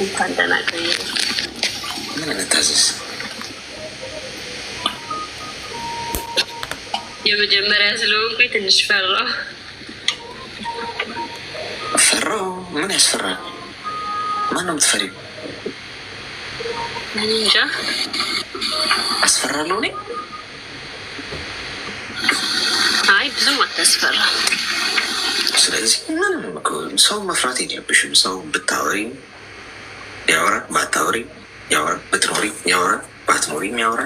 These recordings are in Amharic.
እንኳን ደህና ቆየ። ምን እንታዘዝ? የመጀመሪያ ስለሆንኩኝ ትንሽ ፈራሁ። ምን ያስፈራል? ማን ነው የምትፈሪው? እኔ እንጃ። አስፈራለሁ እኔ? አይ ብዙም አታስፈራ። ስለዚህ ምንም ሰው መፍራት የለብሽም። ሰው ብታወሪ ያወራ፣ ባታወሪ ያወራ፣ ብትኖሪ ያወራ፣ ባትኖሪ ያወራ።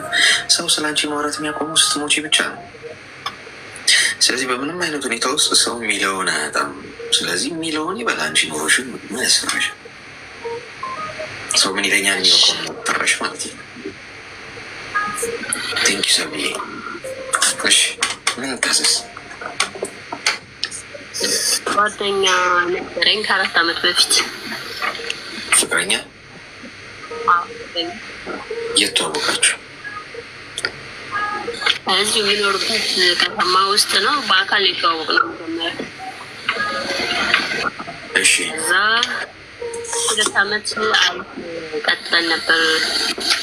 ሰው ስለ አንቺ ማውራት የሚያቆሙ ስትሞቺ ብቻ ነው። ስለዚህ በምንም አይነት ሁኔታ ውስጥ ሰው የሚለውን አያጣም። ስለዚህ የሚለውን ይበላ። አንቺ ኖሮሽን ምን ያስፈራሽ? ሰው ምን ይለኛል የሚለው ከሆነ ጠራሽ ማለት ነው። ቴንኪ ሰብዬ። እሺ ምን ታዘዝ? ጓደኛ ነበረኝ ከ4 ዓመት በፊት። ፍቅረኛ? የት ተዋወቃችሁ? እዚሁ የሚኖርበት ከተማ ውስጥ ነው። በአካል የተዋወቅ ነው መጀመሪያ። እሺ እዛ 2 ዓመት ቀጥለን ነበር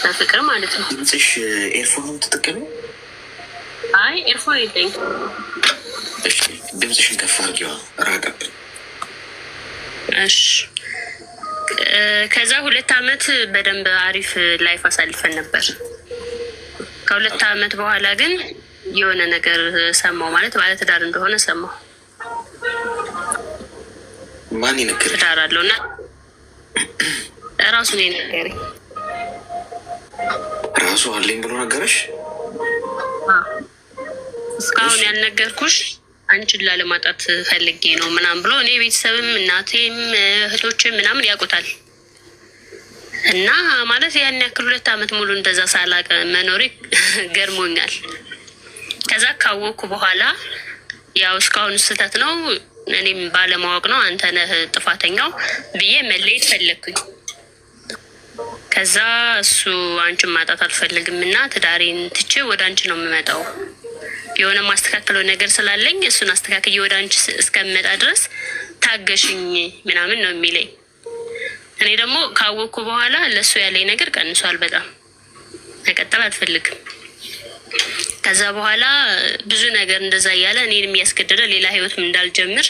በፍቅር ማለት ነው። ድምፅሽ ኤርፎን ትጠቀሚ? አይ ኤርፎን የለኝም። እሺ ድምፅሽን ከፍ አድርጊዋ፣ ራቀብን። እሺ ከዛ 2 ዓመት በደንብ አሪፍ ላይፍ አሳልፈን ነበር። ከ2 ዓመት በኋላ ግን የሆነ ነገር ሰማሁ። ማለት ባለትዳር እንደሆነ ሰማሁ። ማን ይነገር? ትዳር አለው እና ራሱ ነው የነገረኝ። ራሱ አለኝ ብሎ ነገረሽ? እስካሁን ያልነገርኩሽ አንቺን ላለማጣት ፈልጌ ነው ምናምን ብሎ፣ እኔ ቤተሰብም እናቴም እህቶችም ምናምን ያውቁታል። እና ማለት ያን ያክል 2 ዓመት ሙሉ እንደዛ ሳላቅ መኖሬ ገርሞኛል። ከዛ ካወቅኩ በኋላ ያው እስካሁን ስህተት ነው እኔም ባለማወቅ ነው አንተ ነህ ጥፋተኛው ብዬ መለየት ፈለግኩኝ። ከዛ እሱ አንቺን ማጣት አልፈልግም እና ትዳሬን ትቼ ወደ አንቺ ነው የምመጣው፣ የሆነ ማስተካከለው ነገር ስላለኝ እሱን አስተካክዬ ወደ አንቺ እስከምመጣ ድረስ ታገሽኝ ምናምን ነው የሚለኝ። እኔ ደግሞ ካወቅኩ በኋላ ለእሱ ያለኝ ነገር ቀንሷል። በጣም መቀጠል አልፈልግም። ከዛ በኋላ ብዙ ነገር እንደዛ እያለ እኔን የሚያስገድደ ሌላ ህይወትም እንዳልጀምር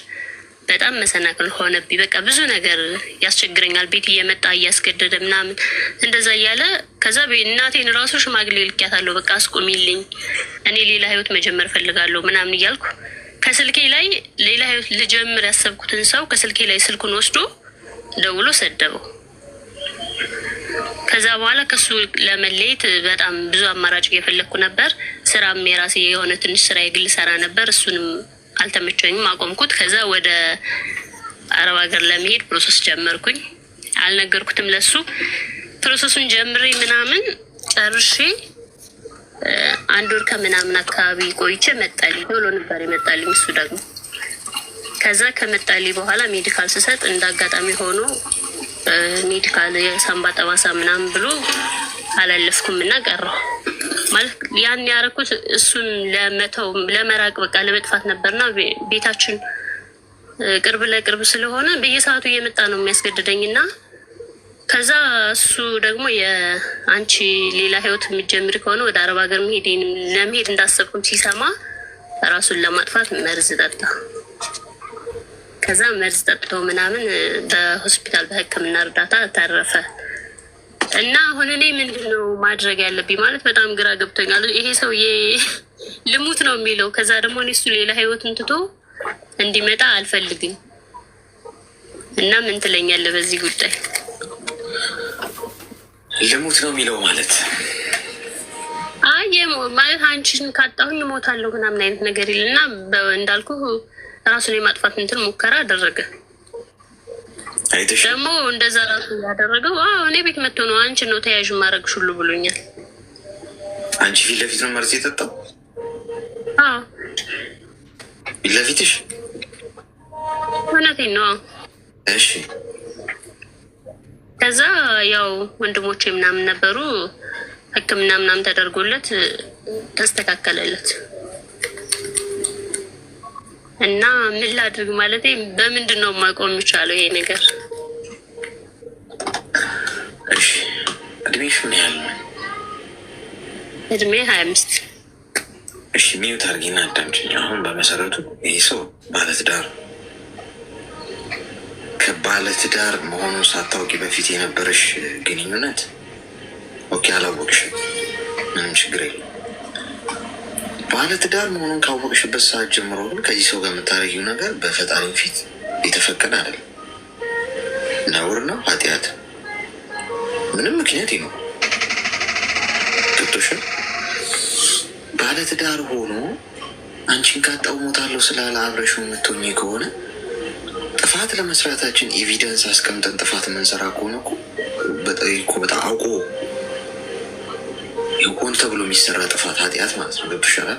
በጣም መሰናክል ሆነብኝ። በቃ ብዙ ነገር ያስቸግረኛል። ቤት እየመጣ እያስገደደ ምናምን እንደዛ እያለ ከዛ እናቴን ራሱ ሽማግሌ ልኪያታለሁ፣ በቃ አስቆሚልኝ፣ እኔ ሌላ ህይወት መጀመር ፈልጋለሁ ምናምን እያልኩ ከስልኬ ላይ ሌላ ህይወት ልጀምር ያሰብኩትን ሰው ከስልኬ ላይ ስልኩን ወስዶ ደውሎ ሰደበው። ከዛ በኋላ ከሱ ለመለየት በጣም ብዙ አማራጭ እየፈለግኩ ነበር። ስራም የራሴ የሆነ ትንሽ ስራ የግል ሰራ ነበር። እሱንም አልተመቸኝም፣ አቆምኩት። ከዛ ወደ አረብ ሀገር ለመሄድ ፕሮሰስ ጀመርኩኝ። አልነገርኩትም ለሱ። ፕሮሰሱን ጀምሬ ምናምን ጨርሼ 1 ወር ከምናምን አካባቢ ቆይቼ መጣልኝ። ቶሎ ነበር የመጣልኝ እሱ ደግሞ። ከዛ ከመጣልኝ በኋላ ሜዲካል ስሰጥ እንዳጋጣሚ ሆኖ ሜዲካል የሳምባ ጠባሳ ምናምን ብሎ አላለፍኩም እና ቀረሁ። ማለት ያን ያደረኩት እሱን ለመተው ለመራቅ በቃ ለመጥፋት ነበርና ቤታችን ቅርብ ለቅርብ ስለሆነ በየሰዓቱ እየመጣ ነው የሚያስገድደኝና ከዛ እሱ ደግሞ የአንቺ ሌላ ህይወት የሚጀምር ከሆነ ወደ አረብ ሀገር ለመሄድ እንዳሰብኩም ሲሰማ ራሱን ለማጥፋት መርዝ ጠጣ። ከዛ መርዝ ጠጥቶ ምናምን በሆስፒታል በሕክምና እርዳታ ተረፈ። እና አሁን እኔ ምንድነው ማድረግ ያለብኝ? ማለት በጣም ግራ ገብቶኛል። ይሄ ሰውዬ ልሙት ነው የሚለው። ከዛ ደግሞ እኔ እሱ ሌላ ህይወትን ትቶ እንዲመጣ አልፈልግም። እና ምን ትለኛለህ በዚህ ጉዳይ? ልሙት ነው የሚለው ማለት ማለት አንቺን ካጣሁኝ እሞታለሁ ምናምን አይነት ነገር ይልና እንዳልኩ ራሱን የማጥፋት እንትን ሙከራ አደረገ። ደግሞ እንደዛ ራሱ ያደረገው እኔ ቤት መጥቶ ነው አንቺ ነው ተያዥ ማድረግሽ ሁሉ ብሎኛል። አንቺ ፊት ለፊት ነው መርዝ የጠጣው? ፊት ለፊትሽ? እውነቴን ነው። እሺ ከዛ ያው ወንድሞቼ ምናምን ነበሩ፣ ሕክምና ምናምን ተደርጎለት ተስተካከለለት። እና ምን ላድርግ ማለት በምንድን ነው ማቆም የሚቻለው ይሄ ነገር? እድሜሽ ምን ያህል ነው? እድሜ 25። እሺ ሚዩት አድርጊና አዳምጪኝ። አሁን በመሰረቱ ይህ ሰው ባለትዳር ከባለትዳር መሆኑን ሳታውቂ በፊት የነበረሽ ግንኙነት ኦኬ፣ አላወቅሽም፣ ምንም ችግር የለም። ባለትዳር መሆኑን ካወቅሽበት ሰዓት ጀምሮ ግን ከዚህ ሰው ጋር የምታደርጊው ነገር በፈጣሪ ፊት የተፈቀደ አይደለም፣ ነውር ነው፣ ኃጢአት። ምንም ምክንያት ነው ገብቶሻል? ባለትዳር ሆኖ አንቺን ካጣው ሞታለሁ ስላለ አብረሽው የምትሆኚ ከሆነ ጥፋት ለመስራታችን ኤቪደንስ አስቀምጠን ጥፋት የምንሰራ ከሆነ እኮ በጣም አውቆ ሆን ተብሎ የሚሰራ ጥፋት ኃጢአት ማለት ነው። ገብቶሻል?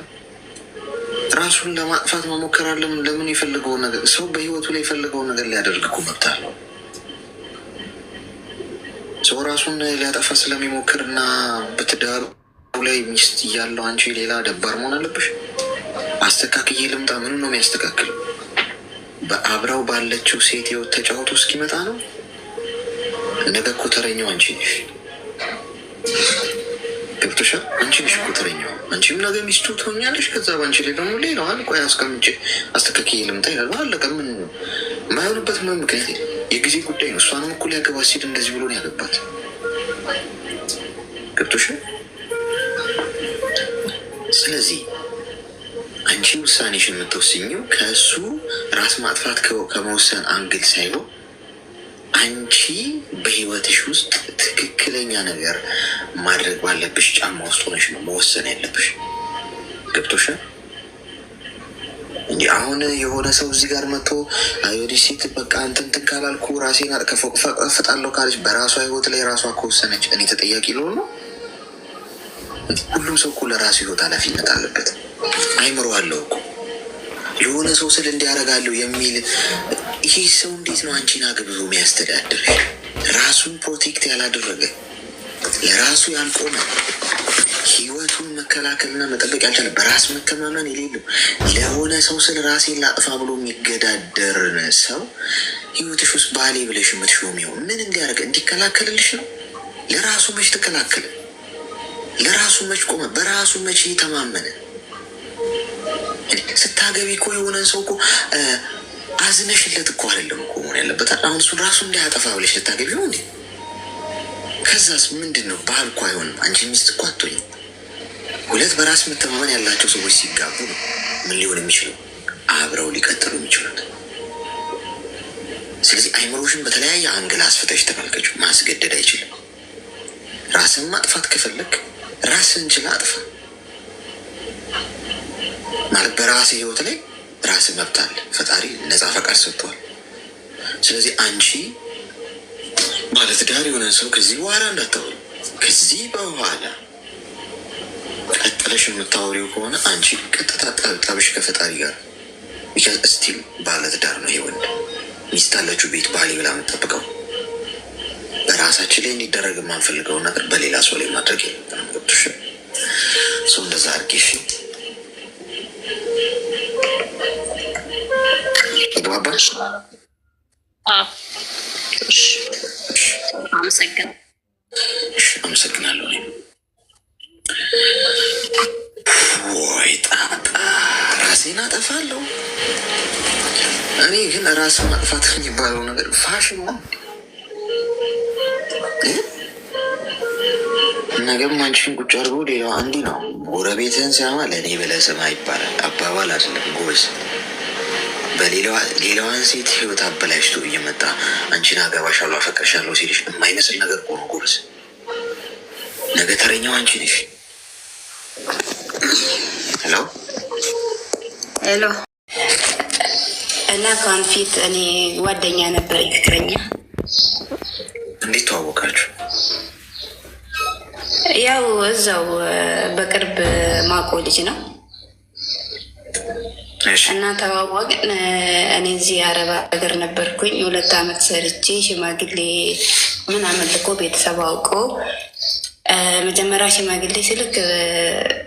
ራሱን ለማጥፋት መሞከር አለም። ለምን የፈለገውን ነገር ሰው በህይወቱ ላይ የፈለገውን ነገር ሊያደርግ እኮ መብት አለው። ሰው ራሱን ሊያጠፋ ስለሚሞክር እና በትዳሩ ላይ ሚስት እያለው አንቺ ሌላ ደባር መሆን አለብሽ? አስተካክዬ ልምጣ? ምንም ነው የሚያስተካክለው? በአብራው ባለችው ሴት ህይወት ተጫውቶ እስኪመጣ ነው። ነገ እኮ ተረኛው አንቺ ነሽ። ገብቶሻል? አንቺ ነሽ እኮ ተረኛው። አንቺም ነገ ሚስቱ ትሆኛለሽ። ከዛ በአንቺ ላይ ደግሞ ሌላዋን ቆይ አስቀምጬ አስተካክዬ ልምጣ ይላል። አለቀ። ምን የማይሆንበት ምን ምክንያት የለም። የጊዜ ጉዳይ ነው። እሷንም እኩል ያገባት ሲል እንደዚህ ብሎ ነው ያገባት። ገብቶሻል? ስለዚህ አንቺ ውሳኔሽ የምትወስኝው ከእሱ ራስ ማጥፋት ከመወሰን አንግል ሳይሆን አንቺ በህይወትሽ ውስጥ ትክክለኛ ነገር ማድረግ ባለብሽ ጫማ ውስጥ ሆነሽ ነው መወሰን ያለብሽ። ገብቶሻል? እንዲህ አሁን የሆነ ሰው እዚህ ጋር መጥቶ ወዲህ ሴት በቃ እንትን ካላልኩ ራሴን ፈጣለሁ ካለች በራሷ ህይወት ላይ ራሷ ከወሰነች እኔ ተጠያቂ ልሆን ነው? ሁሉም ሰው እኮ ለራሱ ህይወት ኃላፊነት አለበት። አይምሮ አለው እኮ የሆነ ሰው ስል እንዲያደርጋለሁ የሚል ይሄ ሰው እንዴት ነው አንቺን አግብዞ የሚያስተዳድር? ራሱን ፕሮቴክት ያላደረገ ለራሱ ያልቆመ ህይወቱን መከላከልና መጠበቅ ያልቻለ በራስ መተማመን የሌለው ለሆነ ሰው ስል ራሴን ላጥፋ ብሎ የሚገዳደር ሰው ህይወትሽ ውስጥ ባሌ ብለሽ የምትሾሚው ምን እንዲያደርግ እንዲከላከልልሽ ነው? ለራሱ መች ተከላከለ? ለራሱ መች ቆመ? በራሱ መች ተማመነ? ስታገቢ እኮ የሆነን ሰው እኮ አዝነሽለት እኮ አይደለም እኮ መሆን ያለበት። አሁን እሱን ራሱ እንዳያጠፋ ብለሽ ልታገቢ ነው እንዴ? ከዛስ ምንድን ነው? ባህል እኮ አይሆንም። አንቺ ሚስት እኮ አትሆኝም። ሁለት በራስ መተማመን ያላቸው ሰዎች ሲጋቡ ነው ምን ሊሆን የሚችለው? አብረው ሊቀጥሉ የሚችሉት። ስለዚህ አይምሮሽን በተለያየ አንግል አስፍተሽ ተመልከቹ። ማስገደድ አይችልም። ራስን ማጥፋት ከፈለግ ራስን ችላ አጥፋ ማለት በራሴ ህይወት ላይ ራስ መብት አለ። ፈጣሪ ነፃ ፈቃድ ሰጥቷል። ስለዚህ አንቺ ባለትዳር የሆነ ሰው ከዚህ በኋላ እንዳታወሪ። ከዚህ በኋላ ቀጥለሽ የምታወሪው ከሆነ አንቺ ቀጥታ ጠብሽ ከፈጣሪ ጋር ቢካዝ እስቲል ባለትዳር ነው። ይሄ ወንድ ሚስት አለችው ቤት ባሌ ብላ የምጠብቀው በራሳችን ላይ እንዲደረግ የማንፈልገውን ነገር በሌላ ሰው ላይ ማድረግ የለም። ገብቶሽ? ሰው እንደዛ አድርጌሽ ተግባባሽ? አመሰግናለሁ። ወይ ጣጣ ራሴን አጠፋለሁ። እኔ ግን ራስ ማጥፋት የሚባለው ነገር ፋሽን ነው። ነገም አንቺን ቁጭ አድርጎ ሌላው አንዲ ነው ጎረቤትህን ሲያማ ለእኔ ብለህ ስማ ይባላል። አባባል አይደለም ጎበዝ። በሌላዋን ሴት ህይወት አበላሽቶ እየመጣ አንቺን አገባሻለሁ አፈቅርሻለሁ ሲልሽ የማይመስል ነገር ቆኖ ጎበዝ። ነገ ተረኛው አንቺ ነሽ። ሄሎ እና ከአሁን ፊት እኔ ጓደኛ ነበር ፍቅረኛ። እንዴት ተዋወቃችሁ? ያው እዛው በቅርብ ማቆ ልጅ ነው እና ተዋወቅን። እኔ እዚህ አረብ ሀገር ነበርኩኝ 2 አመት ሰርቼ ሽማግሌ ምናምን ልኮ ቤተሰብ አውቆ መጀመሪያ ሽማግሌ ስልክ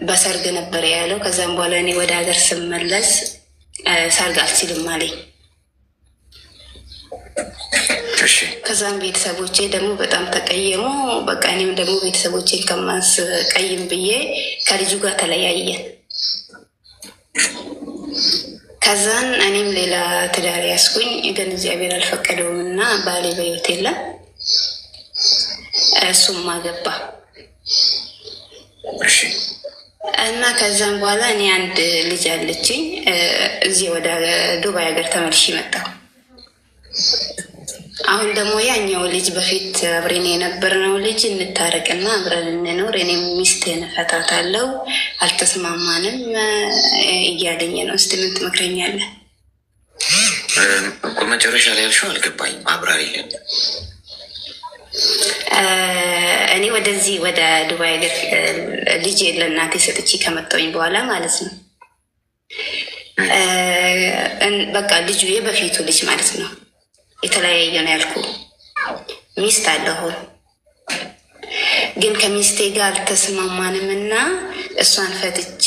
በሰርግ ነበር ያለው። ከዛም በኋላ እኔ ወደ ሀገር ስመለስ ሰርግ አልችልም አለኝ። ከዛም ቤተሰቦቼ ደግሞ በጣም ተቀየሙ። በቃ እኔም ደግሞ ቤተሰቦቼን ከማስቀይም ብዬ ከልጁ ጋር ተለያየን። ከዛን እኔም ሌላ ትዳር ያስኩኝ፣ ግን እግዚአብሔር አልፈቀደውም እና ባሌ በሕይወት የለም። እሱም አገባ እና ከዛም በኋላ እኔ አንድ ልጅ አለችኝ። እዚህ ወደ ዱባይ ሀገር ተመልሼ መጣሁ። አሁን ደግሞ ያኛው ልጅ በፊት አብሬን የነበርነው ልጅ እንታረቅና አብረን እንኖር፣ እኔም ሚስቴን እፈታታለሁ፣ አልተስማማንም እያለኝ ነው። እስቲ ምን ትመክረኛለህ? መጨረሻ ላይ ያልሽው አልገባኝም፣ አብራሪ የለን። እኔ ወደዚህ ወደ ዱባይ ሀገር ልጅ ለእናቴ ሰጥቼ ከመጣሁኝ በኋላ ማለት ነው። በቃ ልጁ የበፊቱ ልጅ ማለት ነው። የተለያየ ነው ያልኩ። ሚስት አለሁ፣ ግን ከሚስቴ ጋር አልተስማማንም እና እሷን ፈትቼ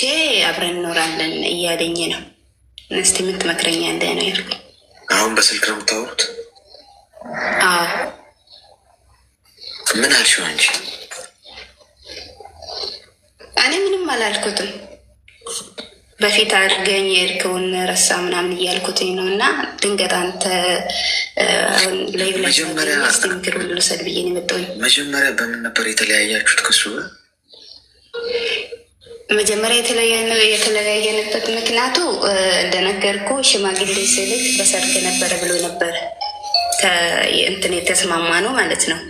አብረን እኖራለን እያለኝ ነው። እስቲ ምን ትመክረኛለህ ነው ያልኩ። አሁን በስልክ ነው የምታወሩት? ምን አልሽው አንቺ? እኔ ምንም አላልኩትም። በፊት አድርገኝ የሄድከውን ረሳ ምናምን እያልኩትኝ ነው። እና ድንገት አንተ ላይ ምክር ሁሉ ልውሰድ ብዬ ነው የመጣሁኝ። መጀመሪያ በምን ነበር የተለያያችሁት ከሱ? መጀመሪያ የተለያየንበት ምክንያቱ እንደነገርኩ ሽማግሌ ስልክ በሰርግ ነበረ ብሎ ነበረ እንትን የተስማማ ነው ማለት ነው።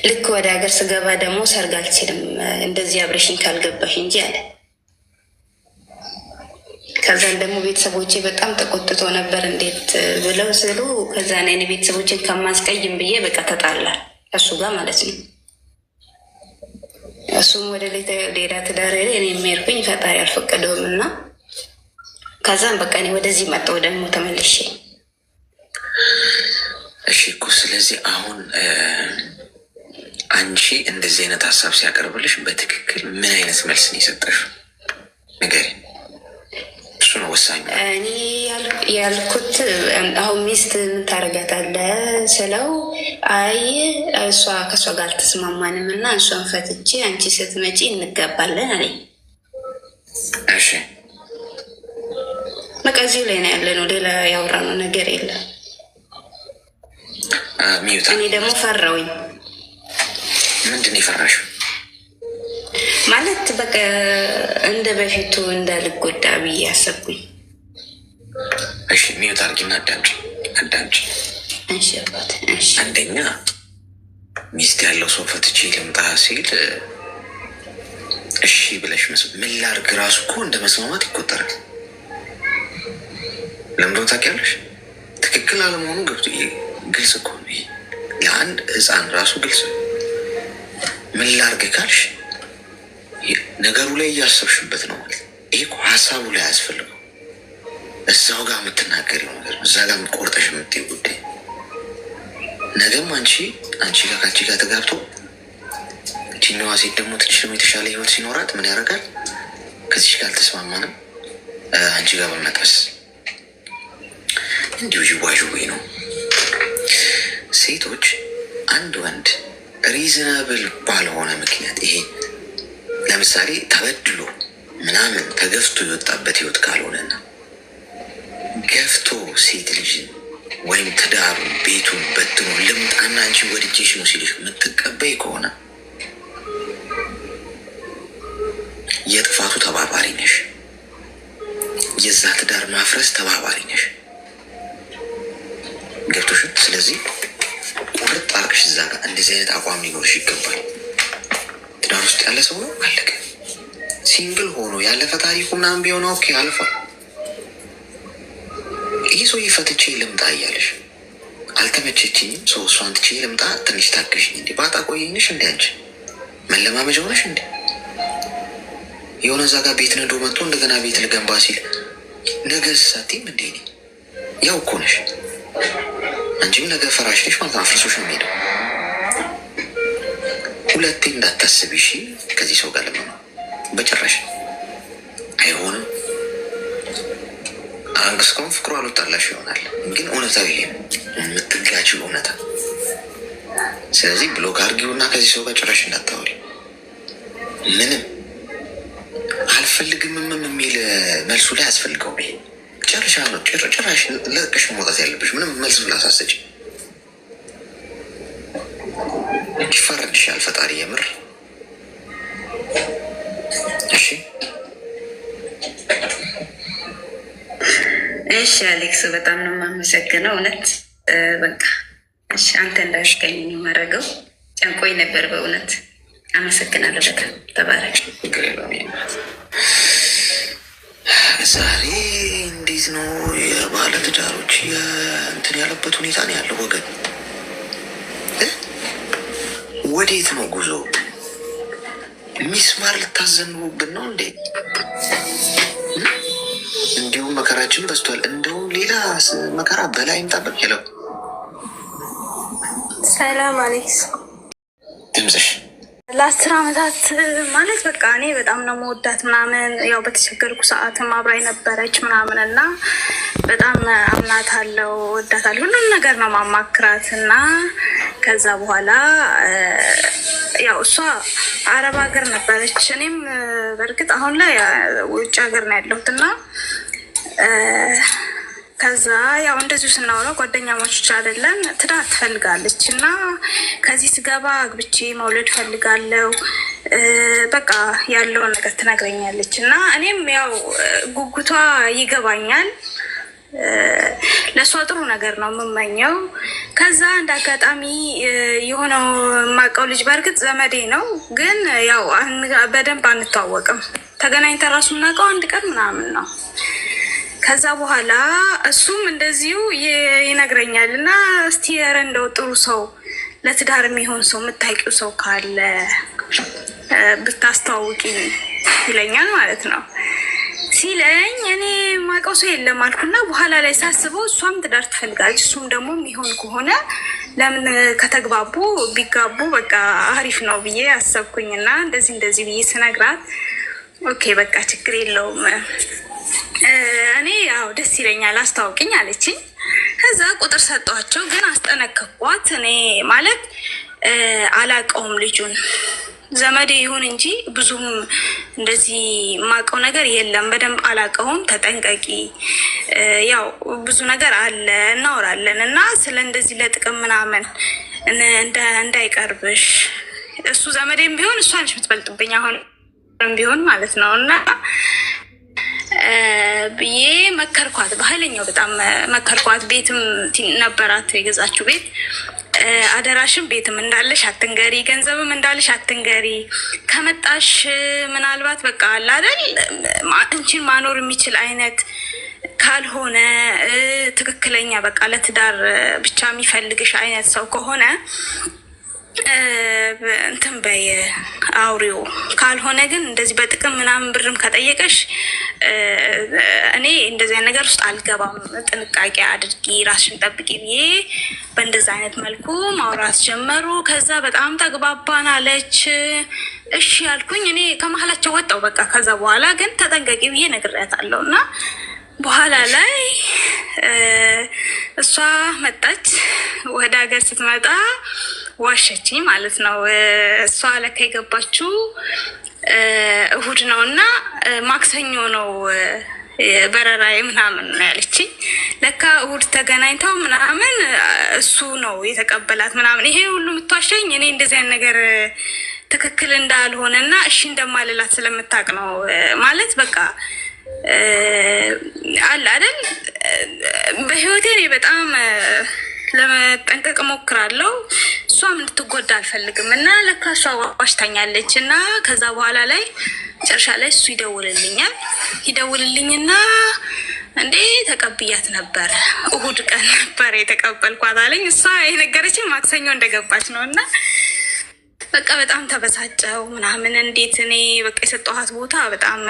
ልክ ወደ ሀገር ስገባ ደግሞ ሰርግ አልችልም እንደዚህ አብረሽኝ ካልገባሽ እንጂ አለ። ከዛን ደግሞ ቤተሰቦቼ በጣም ተቆጥቶ ነበር እንዴት ብለው ስሉ፣ ከዛ እኔ ቤተሰቦቼን ከማስቀይም ብዬ በቃ ተጣላል እሱ ጋር ማለት ነው። እሱም ወደ ሌላ ትዳር እኔ የሚሄድኩኝ ፈጣሪ አልፈቀደውም እና ከዛም በቃ እኔ ወደዚህ መጣሁ ደግሞ ተመልሼ። እሺ እኮ ስለዚህ አሁን አንቺ እንደዚህ አይነት ሀሳብ ሲያቀርብልሽ በትክክል ምን አይነት መልስ ነው የሰጠሽው? ንገሪ። እሱ ነው ወሳኝ። እኔ ያልኩት አሁን ሚስት ምን ታደርጋታለህ ስለው፣ አይ እሷ ከእሷ ጋር አልተስማማንም እና እሷን ፈትቼ አንቺ ስትመጪ እንጋባለን አለኝ። እሺ በቃ እዚሁ ላይ ነው ያለ ነው። ሌላ ያወራነው ነገር የለም። እኔ ደግሞ ፈራውኝ። ምንድን ነው የፈራሽው? ማለት በቃ እንደ በፊቱ እንዳልጎዳ ብዬ አሰብኩኝ። እሺ ሚዩት አድርጊና አዳምጪ። እሺ አባት። እሺ አንደኛ ሚስት ያለው ሰው ፈትቼ ልምጣ ሲል እሺ ብለሽ ምን ላድርግ ራሱ እኮ እንደ መስማማት ይቆጠራል። ለምዶ ታውቂያለሽ? ትክክል አለመሆኑ ገብቶ ግልጽ እኮ ነው። ለአንድ ሕፃን ራሱ ግልጽ ነው። ምን ላድርግ ካልሽ ነገሩ ላይ እያሰብሽበት ነው ማለት። ይሄ እኮ ሀሳቡ ላይ አያስፈልገው። እዛው ጋር የምትናገሪው ነገር እዛ ጋር የምትቆርጠሽ የምትይው ጉዳይ ነገም አንቺ ጋር ከአንቺ ጋር ተጋብቶ እችኛዋ ሴት ደግሞ ትንሽ ደግሞ የተሻለ ህይወት ሲኖራት ምን ያደርጋል? ከዚች ጋር አልተስማማንም አንቺ ጋር በመጣስ እንዲሁ ዥዋዥዌ ነው። ሴቶች አንድ ወንድ ሪዝናብል ባልሆነ ምክንያት ይሄ ለምሳሌ ተበድሎ ምናምን ተገፍቶ የወጣበት ህይወት ካልሆነና ገፍቶ ሴት ልጅን ወይም ትዳሩን ቤቱን በትኖ ልምጣና አንቺ ወድጄሽ ነው ሲልሽ የምትቀበይ ከሆነ የጥፋቱ ተባባሪ ነሽ። የዛ ትዳር ማፍረስ ተባባሪ ነሽ። ገብቶሽ? ስለዚህ ቁርጥ አርቅሽ እዛ ጋር እንደዚህ አይነት አቋም ሊኖርሽ ይገባል። ትዳር ውስጥ ያለ ሰው ነው አለቀ። ሲንግል ሆኖ ያለፈ ታሪኩ ምናምን ቢሆን ኦኬ አልፏል። ይህ ሰው ፈትቼ ልምጣ እያለሽ አልተመቸችኝም፣ ሰው እሷን ትቼ ልምጣ ትንሽ ታገሽኝ። እንዲ ባጣ ቆየኝሽ እንዲ አንቺ መለማመጃ ሆነሽ እንዲ የሆነ እዛ ጋር ቤት ነዶ መጥቶ እንደገና ቤት ልገንባ ሲል ነገ ሳቴም እንዴ ያው እኮ ነሽ አንቺም ነገ ፈራሽ ነሽ ማለት አፍርሶሽ ነው የሚሄደው። ሁለቴ እንዳታስቢ እሺ። ከዚህ ሰው ጋር ለመኖር በጭራሽ አይሆንም። እስካሁን ፍቅሩ አልወጣላሽ ይሆናል፣ ግን እውነታው ይሄ ነው የምትጋጭው እውነታ። ስለዚህ ብሎክ አድርጊውና ከዚህ ሰው ጋር ጭራሽ እንዳታወሪ። ምንም አልፈልግም የሚል መልሱ ላይ አያስፈልገውም። ይሄ ጨርሻ ነው። ጭራሽ ለቀሽ መውጣት ያለብሽ ምንም መልስ ብላሳሰጭ ይፈረድሻል ፈጣሪ የምር። እሺ እሺ አሌክስ በጣም ነው የማመሰግነው። እውነት በቃ እሺ፣ አንተ እንዳስገኝ የማደርገው ጨንቆኝ ነበር በእውነት አመሰግናለሁ። በጣም ተባረክ። ዛሬ እንዴት ነው የባለ ትዳሮች እንትን ያለበት ሁኔታ ነው ያለው ወገን? ወዴት ነው ጉዞ? ሚስማር ልታዘንቡብን ነው እንዴ? እንዲሁም መከራችን በዝቷል። እንደውም ሌላ መከራ በላይ ይምጣብን። ሄለው ሰላም አሌክስ፣ ድምፅሽ ለ10 ዓመታት ማለት በቃ እኔ በጣም ነው መወዳት ምናምን፣ ያው በተቸገርኩ ሰዓትም አብራኝ ነበረች ምናምን እና በጣም አምናታለሁ፣ ወዳታለሁ፣ ሁሉም ነገር ነው ማማክራት እና ከዛ በኋላ ያው እሷ አረብ ሀገር ነበረች፣ እኔም በእርግጥ አሁን ላይ ውጭ ሀገር ነው ያለሁት እና ከዛ ያው እንደዚሁ ስናወራ ጓደኛሞች አይደለን፣ ትዳር ትፈልጋለች እና ከዚህ ስገባ አግብቼ መውለድ ፈልጋለሁ በቃ ያለውን ነገር ትነግረኛለች እና እኔም ያው ጉጉቷ ይገባኛል። ለእሷ ጥሩ ነገር ነው የምመኘው። ከዛ እንደ አጋጣሚ የሆነው የማውቀው ልጅ በእርግጥ ዘመዴ ነው፣ ግን ያው በደንብ አንተዋወቅም። ተገናኝተን ራሱ የምናውቀው አንድ ቀን ምናምን ነው። ከዛ በኋላ እሱም እንደዚሁ ይነግረኛል እና እስቲ ኧረ እንደው ጥሩ ሰው ለትዳር የሚሆን ሰው የምታውቂው ሰው ካለ ብታስተዋውቂ ይለኛል ማለት ነው። ሲለኝ እኔ ማውቀው ሰው የለም አልኩና በኋላ ላይ ሳስበው እሷም ትዳር ትፈልጋለች፣ እሱም ደግሞ የሚሆን ከሆነ ለምን ከተግባቡ ቢጋቡ በቃ አሪፍ ነው ብዬ አሰብኩኝና እንደዚህ ብዬ ስነግራት ኦኬ በቃ ችግር የለውም እኔ ያው ደስ ይለኛል አስታውቅኝ አለችኝ። ከዛ ቁጥር ሰጧቸው፣ ግን አስጠነቀቋት። እኔ ማለት አላውቀውም ልጁን፣ ዘመዴ ይሁን እንጂ ብዙም እንደዚህ የማውቀው ነገር የለም፣ በደንብ አላውቀውም፣ ተጠንቀቂ፣ ያው ብዙ ነገር አለ እናወራለን እና ስለ እንደዚህ ለጥቅም ምናምን እንዳይቀርብሽ፣ እሱ ዘመዴም ቢሆን እሷ ነች የምትበልጥብኝ አሁን ቢሆን ማለት ነው እና ብዬ መከርኳት። በኃይለኛው በጣም መከርኳት። ቤትም ነበራት የገዛችው ቤት። አደራሽም ቤትም እንዳለሽ አትንገሪ፣ ገንዘብም እንዳለሽ አትንገሪ፣ ከመጣሽ ምናልባት በቃ አለ አይደል አንቺን ማኖር የሚችል አይነት ካልሆነ ትክክለኛ በቃ ለትዳር ብቻ የሚፈልግሽ አይነት ሰው ከሆነ እንትን በይ አውሪው፣ ካልሆነ ግን እንደዚህ በጥቅም ምናምን ብርም ከጠየቀሽ እኔ እንደዚህ ነገር ውስጥ አልገባም፣ ጥንቃቄ አድርጊ፣ ራስሽን ጠብቂ ብዬ በእንደዚህ አይነት መልኩ ማውራት ጀመሩ። ከዛ በጣም ተግባባን አለች። እሺ ያልኩኝ እኔ ከመሀላቸው ወጣው በቃ። ከዛ በኋላ ግን ተጠንቀቂ ብዬ ነግሬያታለሁ እና በኋላ ላይ እሷ መጣች። ወደ ሀገር ስትመጣ ዋሸችኝ ማለት ነው። እሷ ለካ የገባችው እሁድ ነው እና ማክሰኞ ነው በረራዬ ምናምን ነው ያለችኝ። ለካ እሁድ ተገናኝተው ምናምን እሱ ነው የተቀበላት ምናምን። ይሄ ሁሉ የምትዋሸኝ እኔ እንደዚህ አይነት ነገር ትክክል እንዳልሆነ እና እሺ እንደማልላት ስለምታውቅ ነው ማለት በቃ አለ አይደል። በህይወቴ እኔ በጣም ለመጠንቀቅ እሞክራለሁ፣ እሷም እንድትጎዳ አልፈልግም እና ለካ እሷ ዋሽታኛለች። እና ከዛ በኋላ ላይ መጨረሻ ላይ እሱ ይደውልልኝና እንዴ ተቀብያት ነበረ፣ እሁድ ቀን ነበረ የተቀበልኳት አለኝ። እሷ የነገረችኝ ማክሰኞ እንደገባች ነው እና በቃ በጣም ተበሳጨው ምናምን። እንዴት እኔ በቃ የሰጠኋት ቦታ በጣም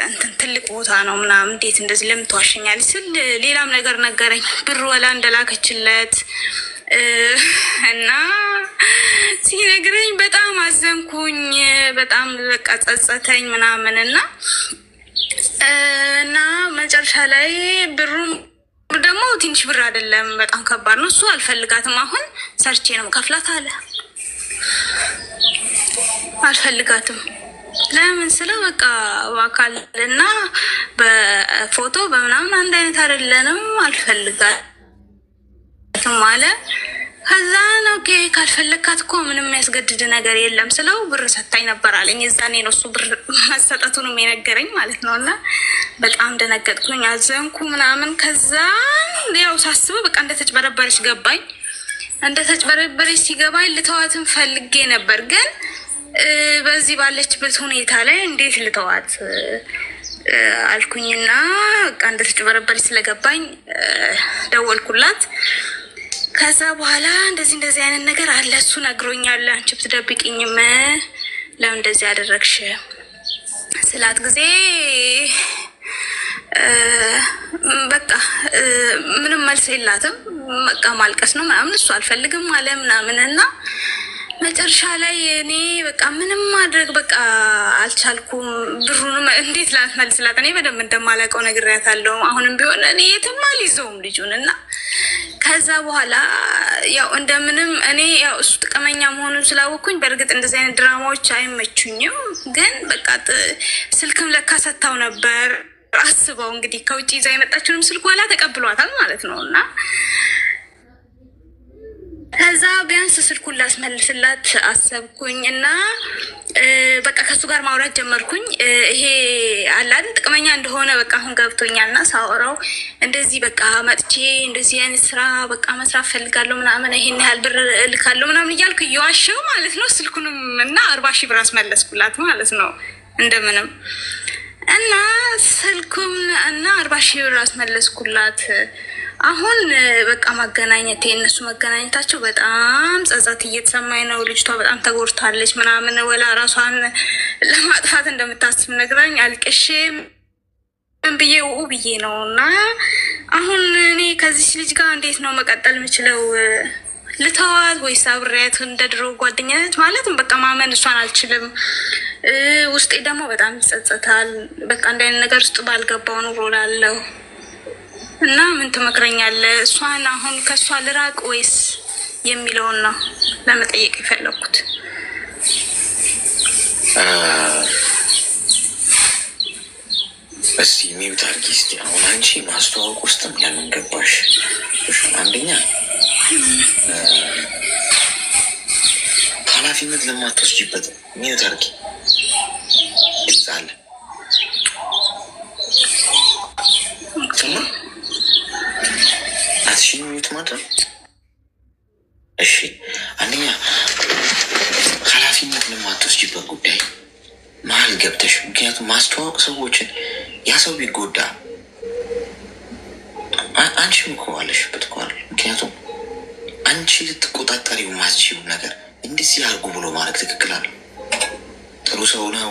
እንትን ትልቅ ቦታ ነው ምናምን፣ እንዴት እንደዚህ ለምን ትዋሸኛለች ስል ሌላም ነገር ነገረኝ። ብር ወላ እንደላከችለት እና ሲነግረኝ በጣም አዘንኩኝ። በጣም በቃ ጸጸተኝ ምናምን እና እና መጨረሻ ላይ ብሩም ደግሞ ትንሽ ብር አይደለም፣ በጣም ከባድ ነው። እሱ አልፈልጋትም፣ አሁን ሰርቼ ነው ከፍላት አለ። አልፈልጋትም ለምን ስለው በቃ በአካል እና በፎቶ በምናምን አንድ አይነት አይደለንም፣ አልፈልጋትም አለ። ከዛ ነው ካልፈለግካት እኮ ምንም የሚያስገድድ ነገር የለም ስለው ብር ሰታኝ ነበር አለኝ። የዛኔ ነው እሱ ብር መሰጠቱንም የነገረኝ ማለት ነው። እና በጣም ደነገጥኩኝ፣ አዘንኩ ምናምን። ከዛ ያው ሳስበው በቃ እንደተጭበረበረች ገባኝ። እንደተጭበረበረች ሲገባኝ ልተዋትን ፈልጌ ነበር፣ ግን በዚህ ባለችበት ሁኔታ ላይ እንዴት ልተዋት አልኩኝና በቃ እንደተጭበረበረች ስለገባኝ ደወልኩላት። ከዛ በኋላ እንደዚህ አይነት ነገር አለ እሱ ነግሮኛል፣ አንቺ ብትደብቂኝም ለምን እንደዚህ ያደረግሽ ስላት ጊዜ በቃ ምንም መልስ የላትም። በቃ ማልቀስ ነው ምናምን፣ እሱ አልፈልግም አለ ምናምን። እና መጨረሻ ላይ እኔ በቃ ምንም ማድረግ በቃ አልቻልኩም። ብሩንም እንዴት ላትመልስላት እኔ በደንብ እንደማላውቀው ነግሬያታለሁ። አሁንም ቢሆን እኔ የትም አልይዘውም ልጁን። እና ከዛ በኋላ ያው እንደምንም እኔ ያው እሱ ጥቅመኛ መሆኑን ስላወቅኩኝ፣ በእርግጥ እንደዚህ አይነት ድራማዎች አይመቹኝም፣ ግን በቃ ስልክም ለካ ሰታው ነበር። አስበው እንግዲህ ከውጭ ይዛ የመጣችውንም ስልክ ኋላ ተቀብሏታል ማለት ነው። እና ከዛ ቢያንስ ስልኩን ላስመልስላት አሰብኩኝ እና በቃ ከሱ ጋር ማውራት ጀመርኩኝ። ይሄ አላን ጥቅመኛ እንደሆነ በቃ አሁን ገብቶኛል። እና ሳወራው እንደዚህ በቃ መጥቼ እንደዚህ አይነት ስራ በቃ መስራት ፈልጋለሁ ምናምን፣ ይሄን ያህል ብር እልካለሁ ምናምን እያልኩ እየዋሸው ማለት ነው። ስልኩንም እና 40 ሺህ ብር አስመለስኩላት ማለት ነው እንደምንም። እና ስልኩም እና 40 ሺህ ብር አስመለስኩላት። አሁን በቃ ማገናኘት የእነሱ መገናኘታቸው በጣም ጸጸት እየተሰማኝ ነው። ልጅቷ በጣም ተጎድታለች ምናምን፣ ወላ ራሷን ለማጥፋት እንደምታስብ ነግራኝ አልቅሼ ምን ብዬ ብዬ ነው። እና አሁን እኔ ከዚች ልጅ ጋር እንዴት ነው መቀጠል የምችለው? ልተዋት ወይስ አብሬያት እንደ ድሮ ጓደኛነት? ማለትም በቃ ማመን እሷን አልችልም። ውስጤ ደግሞ በጣም ይጸጸታል። በቃ እንደ አይነት ነገር ውስጥ ባልገባው ኑሮ ላለው እና ምን ትመክረኛለህ? እሷን አሁን ከእሷ ልራቅ ወይስ የሚለውን ነው ለመጠየቅ የፈለኩት። እስቲ ሚዩት አድርጊ እስቲ። አሁን አንቺ ማስተዋወቅ ውስጥም ለምን ገባሽ? አንደኛ ኃላፊነት ለማትወስጂበት ሚዩት አድርጊ ይዛለ ስማ አትሽኝ ሚዩት ማድረግ። እሺ አንደኛ ኃላፊነት ለማትወስጂበት ጉዳይ መሀል ገብተሽ፣ ምክንያቱም ማስተዋወቅ ሰዎችን ያ ሰው ቢጎዳ አንቺም እኮ አለሽበት እኮ አይደል? ምክንያቱም አንቺ ልትቆጣጠሪው ማስችው ነገር እንደዚህ አድርጉ ብሎ ማድረግ ትክክል አለ? ጥሩ ሰው ነው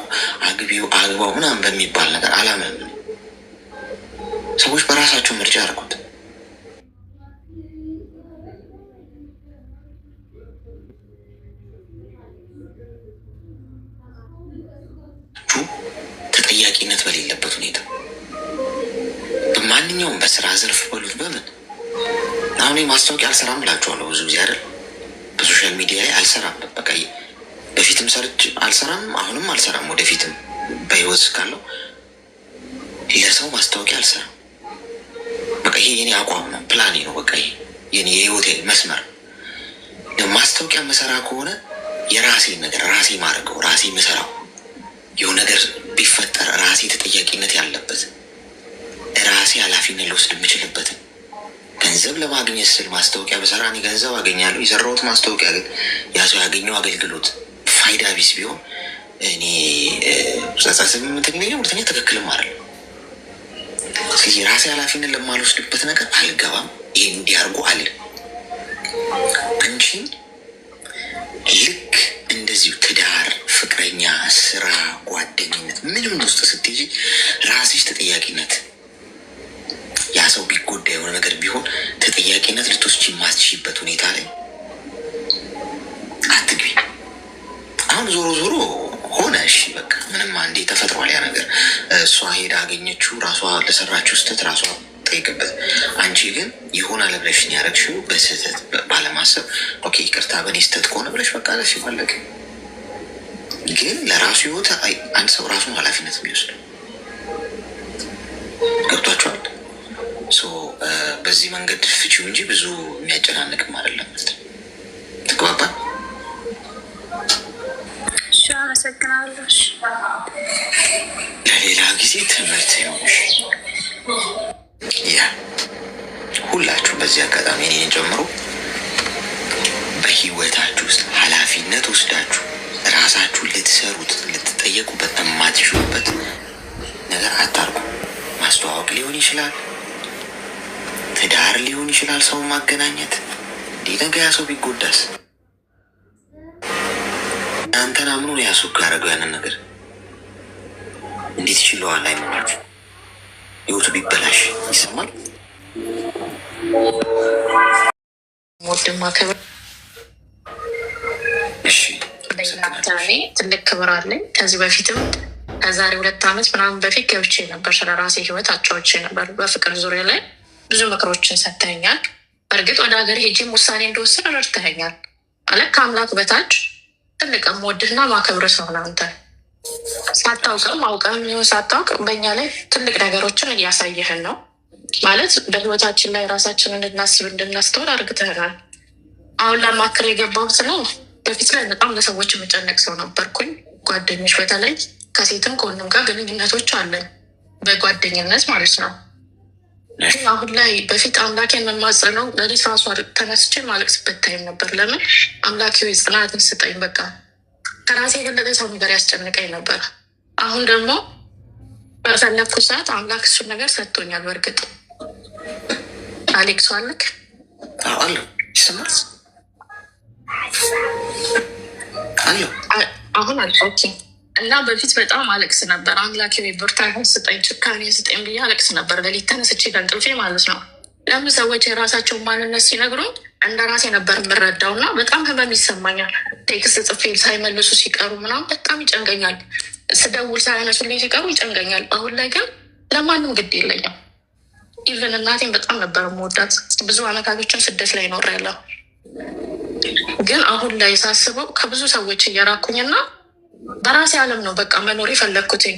አግቢው አግባው ምናምን በሚባል ነገር አላምንም። ሰዎች በራሳቸው ምርጫ ያደርጉት። ተጠያቂነት በሌለበት ሁኔታ በማንኛውም በስራ ዘርፍ በሉት በምን አሁን ማስታወቂያ አልሰራም እላችኋለሁ ብዙ ጊዜ አይደል? በሶሻል ሚዲያ ላይ አልሰራም። በቃ በፊትም ሰርች አልሰራም፣ አሁንም አልሰራም፣ ወደፊትም በህይወት እስካለው ለሰው ማስታወቂያ አልሰራም። በቃ ይሄ የኔ አቋም ነው፣ ፕላኔ ነው። በቃ ይሄ የኔ የህይወቴ መስመር። ለማስታወቂያ መሰራ ከሆነ የራሴን ነገር ራሴ ማድረገው ራሴ መሰራው የሆነ ነገር ቢፈጠር ራሴ ተጠያቂነት ያለበት ራሴ ኃላፊነት ልወስድ የምችልበትን ገንዘብ ለማግኘት ስል ማስታወቂያ በሰራ እኔ ገንዘብ አገኛለሁ። የሰራሁት ማስታወቂያ ግን ያ ሰው ያገኘው አገልግሎት ፋይዳ ቢስ ቢሆን እኔ ጸጸትም የምትገኘው ሁለተኛ ትክክልም አይደለም። ስለዚህ ራሴ ኃላፊነት ለማልወስድበት ነገር አልገባም። ይሄ እንዲያርጉ አለ አንቺን ልክ እንደዚሁ ትዳር፣ ፍቅረኛ፣ ስራ፣ ጓደኝነት ምንም ውስጥ ስትይጂ ራስሽ ተጠያቂነት ያ ሰው ቢጎዳ የሆነ ነገር ቢሆን ተጠያቂነት ልትወስጂ የማትችይበት ሁኔታ ላይ አትግቢ። አሁን ዞሮ ዞሮ ሆነ እሺ በቃ ምንም አንዴ ተፈጥሯል ያ ነገር። እሷ ሄዳ አገኘችው፣ ራሷ ለሰራችው ስህተት ራሷ ጠይቅበት። አንቺ ግን ይሆናል ብለሽ ያረግሽው በስህተት ባለማሰብ ኦኬ ይቅርታ በእኔ ስህተት ከሆነ ብለሽ በቃ ደስ ይፈለግ። ግን ለራሱ ህይወት አንድ ሰው ራሱን ኃላፊነት የሚወስድ ገብቷቸዋል። በዚህ መንገድ ፍቺው እንጂ ብዙ የሚያጨናንቅም አይደለም። ተግባባን? አመሰግናለሁ። ለሌላ ጊዜ ትምህርት ይሆንሽ። ያ ሁላችሁ በዚህ አጋጣሚ እኔን ጨምሮ በህይወታችሁ ውስጥ ኃላፊነት ወስዳችሁ ራሳችሁን ልትሰሩት ልትጠየቁበት የማትችሉበት ነገር አታርጉ። ማስተዋወቅ ሊሆን ይችላል፣ ትዳር ሊሆን ይችላል፣ ሰው ማገናኘት። እንዲህ ነገ ያ ሰው ቢጎዳስ? አንተን አምኖ ነው ያሱክ ያደረገው ያንን ነገር እንዴት ይችለዋል? አይመናችሁ ህይወቱ ቢበላሽ ይሰማል። ወድማ ክብር ትልቅ ክብር አለኝ። ከዚህ በፊትም ከዛሬ 2 ዓመት ምናምን በፊት ገብቼ ነበር። ስለ ራሴ ህይወት አጫዎቼ ነበር። በፍቅር ዙሪያ ላይ ብዙ ምክሮችን ሰጥተኛል። በእርግጥ ወደ ሀገር ሄጂም ውሳኔ እንደወስን ረድተኛል። ማለት ከአምላክ በታች ትልቅ የምወድህና ማከብር ሰው ነህ አንተ። ሳታውቅም አውቀም ይሁን ሳታውቅ በእኛ ላይ ትልቅ ነገሮችን እያሳየህን ነው። ማለት በህይወታችን ላይ ራሳችንን እንድናስብ እንድናስተውል አድርግተናል። አሁን ለማክር የገባሁት ነው። በፊት ላይ በጣም ለሰዎች የምጨነቅ ሰው ነበርኩኝ። ጓደኞች፣ በተለይ ከሴትም ከወንድም ጋር ግንኙነቶች አለን፣ በጓደኝነት ማለት ነው። አሁን ላይ በፊት አምላኬን የምማጸነው ለሊት ራሱ ተነስቼ ማለቅስበት ታይም ነበር። ለምን አምላኬ ወይ ጽናትን ስጠኝ፣ በቃ ከራሴ የበለጠ ሰው ነገር ያስጨንቀኝ ነበር። አሁን ደግሞ በፈለግኩ ሰዓት አምላክ እሱን ነገር ሰጥቶኛል። በእርግጥ አሌክስ አለክ አለ ይሰማል አሁን አልፎኪ እና በፊት በጣም አለቅስ ነበር። አምላኬ ወይ ብርታትን ስጠኝ፣ ጭካኔ ስጠኝ ብዬ አለቅስ ነበር ለሊት ተነስቼ ከእንቅልፌ ማለት ነው። ለምን ሰዎች የራሳቸውን ማንነት ሲነግሩኝ እንደ ራሴ ነበር የምረዳው እና በጣም ህመም ይሰማኛል። ቴክስት ጽፌ ሳይመልሱ ሲቀሩ ምናምን በጣም ይጨንቀኛል። ስደውል ሳያነሱልኝ ሲቀሩ ይጨንቀኛል። አሁን ላይ ግን ለማንም ግድ የለኝም። ኢቨን እናቴን በጣም ነበር የምወዳት። ብዙ አመታቶችን ስደት ላይ ኖሬያለሁ። ግን አሁን ላይ ሳስበው ከብዙ ሰዎች እየራኩኝና በራሴ ዓለም ነው በቃ መኖር የፈለግኩትኝ።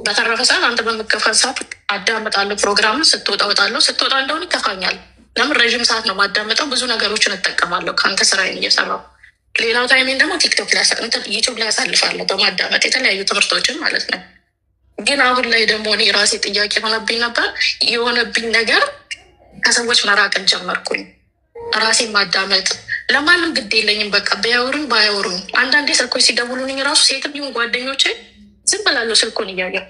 በተረፈ ሰዓት አንተ በምከፋን ሰዓት አዳምጣለሁ። ፕሮግራም ስትወጣ ወጣለሁ። ስትወጣ እንደሆነ ይከፋኛል። ለምን ረዥም ሰዓት ነው ማዳመጠው። ብዙ ነገሮችን እጠቀማለሁ ከአንተ ስራዬን እየሰራው። ሌላው ታይሜን ደግሞ ቲክቶክ ላይ ዩቱብ ላይ ያሳልፋለሁ በማዳመጥ የተለያዩ ትምህርቶችን ማለት ነው። ግን አሁን ላይ ደግሞ እኔ ራሴ ጥያቄ ሆነብኝ ነበር። የሆነብኝ ነገር ከሰዎች መራቅን ጀመርኩኝ። ራሴን ማዳመጥ ለማንም ግድ የለኝም። በቃ ቢያወሩኝ ባያወሩኝ፣ አንዳንዴ ስልኮች ሲደውሉልኝ ራሱ ሴትም ይሁን ጓደኞቼ ዝም ብላለሁ ስልኮን እያየሁ።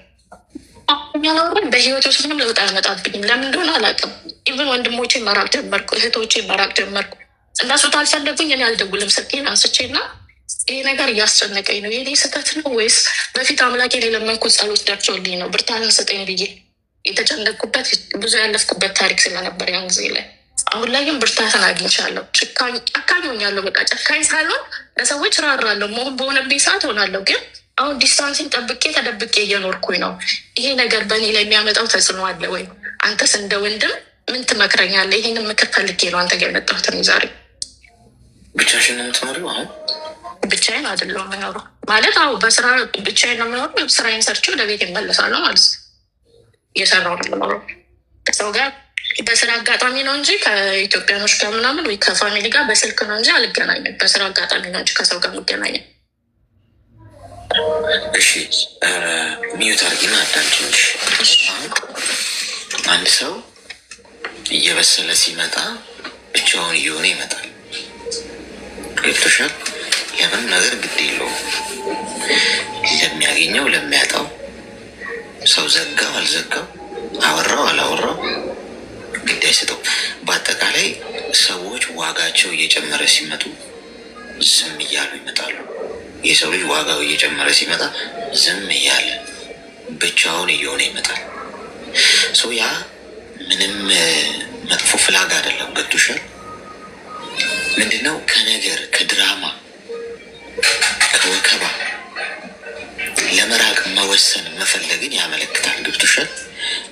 ያላወሩኝ በህይወት ውስጥ ምንም ለውጥ አያመጣብኝም። ለምን እንደሆነ አላውቅም። ኢቨን ወንድሞቼ መራቅ ጀመርኩ፣ እህቶቼ መራቅ ጀመርኩ። እነሱ ታልፈለጉኝ እኔ አልደውልም። ስልኬን አንስቼና ይሄ ነገር እያስጨነቀኝ ነው፣ የኔ ስህተት ነው ወይስ በፊት አምላኬን የለመንኩት ጸሎት ደርሶልኝ ነው ብርታንን ስጠኝ ብዬ የተጨነቅኩበት ብዙ ያለፍኩበት ታሪክ ስለነበር ያን ጊዜ ላይ። አሁን ላይ ግን ብርታትን አግኝቻለሁ። ጨካኝ ሆኛለሁ። በቃ ጨካኝ ሳልሆን ለሰዎች ራራለሁ። መሆን በሆነብኝ ሰዓት ሆናለሁ። ግን አሁን ዲስታንሲን ጠብቄ ተደብቄ እየኖርኩኝ ነው። ይሄ ነገር በእኔ ላይ የሚያመጣው ተጽዕኖ አለ ወይ? አንተስ እንደ ወንድም ምን ትመክረኛለህ? ይህንን ምክር ፈልጌ ነው አንተ ጋር የመጣሁት ዛሬ። ብቻሽን ነው የምትኖሪው? አሁን ብቻዬን አይደለሁም የምኖረው። ማለት አዎ በስራ ብቻዬን ነው የምኖረው። ስራዬን ሰርቼ ወደ ቤት እመለሳለሁ ማለት ነው። እየሰራሁ ነው የምኖረው። ከሰው ጋር በስራ አጋጣሚ ነው እንጂ ከኢትዮጵያኖች ጋር ምናምን ወይ ከፋሚሊ ጋር በስልክ ነው እንጂ አልገናኝም። በስራ አጋጣሚ ነው እንጂ ከሰው ጋር የምገናኘው። እሺ ሚዩት አድርጊና አዳምጪኝ። አንድ ሰው እየበሰለ ሲመጣ ብቻውን እየሆነ ይመጣል። ገብቶሻል? ለምን ነገር ግድ የለውም። ለሚያገኘው ለሚያጣው፣ ሰው ዘጋው አልዘጋው፣ አወራው አላወራው ግድ አይሰጠው። በአጠቃላይ ሰዎች ዋጋቸው እየጨመረ ሲመጡ ዝም እያሉ ይመጣሉ። የሰው ልጅ ዋጋው እየጨመረ ሲመጣ ዝም እያለ ብቻውን እየሆነ ይመጣል። ሰው ያ ምንም መጥፎ ፍላግ አይደለም። ገብቶሻል? ምንድነው ከነገር ከድራማ ከወከባ ለመራቅ መወሰን መፈለግን ያመለክታል። ገብቶሻል?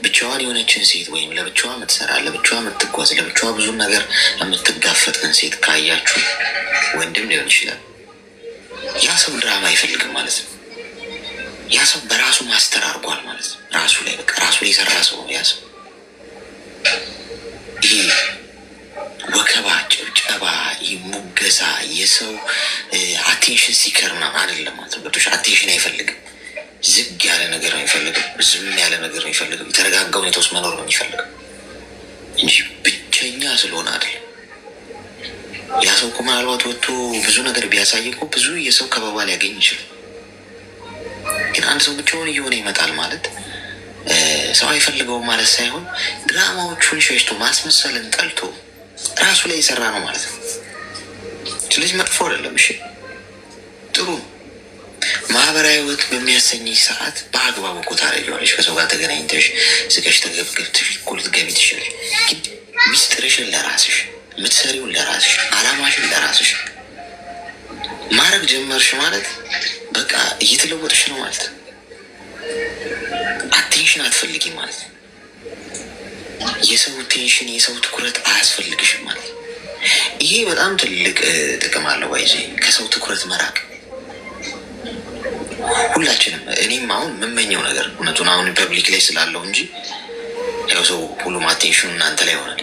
ብቻዋን የሆነችን ሴት ወይም ለብቻዋ የምትሰራ ለብቻዋ የምትጓዝ ለብቻዋ ብዙ ነገር የምትጋፈጥን ሴት ካያችሁ ወንድም ሊሆን ይችላል፣ ያ ሰው ድራማ አይፈልግም ማለት ነው። ያ ሰው በራሱ ማስተር አድርጓል ማለት ነው። ራሱ ላይ በቃ ራሱ ላይ የሰራ ሰው ነው ያ ሰው። ይህ ወከባ፣ ጭብጨባ፣ ሙገሳ፣ የሰው አቴንሽን ሲከር ምናምን አይደለም ማለት ነው። ገብቶሻል? አቴንሽን አይፈልግም። ዝግ ያለ ነገር ነው የሚፈልገው። ዝም ያለ ነገር ነው የሚፈልገው። የተረጋጋ ሁኔታ ውስጥ መኖር ነው የሚፈልገው እንጂ ብቸኛ ስለሆነ አይደለም። ያ ሰው እኮ ምናልባት ወጥቶ ብዙ ነገር ቢያሳይ እኮ ብዙ የሰው ከበባ ሊያገኝ ይችላል። ግን አንድ ሰው ብቻውን እየሆነ ይመጣል ማለት ሰው አይፈልገውም ማለት ሳይሆን ድራማዎቹን ሸሽቶ ማስመሰልን ጠልቶ ራሱ ላይ የሰራ ነው ማለት ነው። ስለዚህ መጥፎ አይደለም። እሺ ጥሩ ማህበራዊ ህይወት በሚያሰኝ ሰዓት በአግባቡ እኮ ታደርጊዋለሽ። ከሰው ጋር ተገናኝተሽ ስቀሽ ተገብገብተሽ እኮ ልትገቢ ትችላለሽ። ግን ሚስጥርሽን ለራስሽ፣ የምትሰሪውን ለራስሽ፣ አላማሽን ለራስሽ ማድረግ ጀመርሽ ማለት በቃ እየተለወጥሽ ነው ማለት ነው። አቴንሽን አትፈልጊም ማለት ነው። የሰው ቴንሽን የሰው ትኩረት አያስፈልግሽም ማለት ነው። ይሄ በጣም ትልቅ ጥቅም አለው። ባይዜ ከሰው ትኩረት መራቅ ሁላችንም፣ እኔም አሁን የምመኘው ነገር እውነቱን አሁን ፐብሊክ ላይ ስላለው እንጂ ያው ሰው ሁሉም አቴንሽኑ እናንተ ላይ ይሆናል።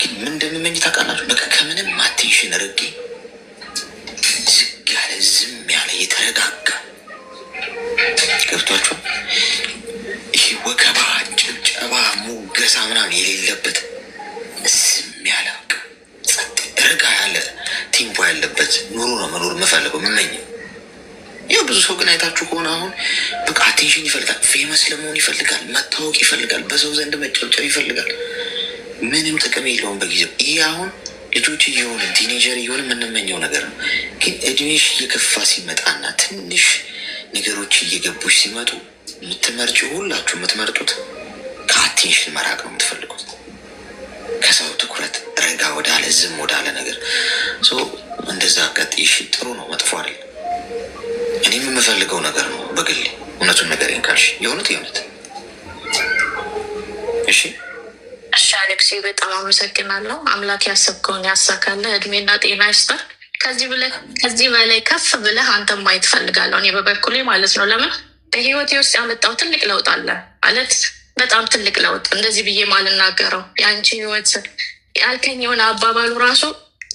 ግን ምን እንደምመኝ ታውቃላችሁ? በቃ ከምንም አቴንሽን ርቄ ዝግ ያለ ዝም ያለ የተረጋጋ ገብቷችኋል? ይህ ወከባ፣ ጭብጨባ፣ ሙገሳ ምናምን የሌለበት ዝም ያለ ጸጥ ረጋ ያለ ቴምፖ ያለበት ኑሮ ነው መኖር የምፈልገው የምመኘው። ያው ብዙ ሰው ግን አይታችሁ ከሆነ አሁን በቃ አቴንሽን ይፈልጋል፣ ፌመስ ለመሆን ይፈልጋል፣ መታወቅ ይፈልጋል፣ በሰው ዘንድ መጨብጨብ ይፈልጋል። ምንም ጥቅም የለውም በጊዜው። ይሄ አሁን ልጆች እየሆንን ቲኔጀር እየሆን የምንመኘው ነገር ነው። ግን እድሜሽ እየከፋ ሲመጣና ትንሽ ነገሮች እየገቡሽ ሲመጡ የምትመርጪው ሁላችሁ የምትመርጡት ከአቴንሽን መራቅ ነው የምትፈልጉት። ከሰው ትኩረት ረጋ ወዳለ ዝም ወዳለ ነገር እንደዛ ቀጥይሽ ጥሩ ነው፣ መጥፎ አይደለም። እኔም የምፈልገው ነገር ነው በግሌ። እውነቱን ነገሬን ካልሽ የእውነት እሺ እሺ አሌክሲ በጣም አመሰግናለሁ። አምላክ ያሰብከውን ያሳካልህ፣ እድሜና ጤና ይስጥህ። ከዚህ በላይ ከፍ ብለህ አንተም ማየት ፈልጋለሁ እኔ በበኩሌ ማለት ነው። ለምን በህይወቴ ውስጥ ያመጣው ትልቅ ለውጥ አለ ማለት በጣም ትልቅ ለውጥ። እንደዚህ ብዬ ማልናገረው የአንቺ ህይወት ያልከኝ የሆነ አባባሉ ራሱ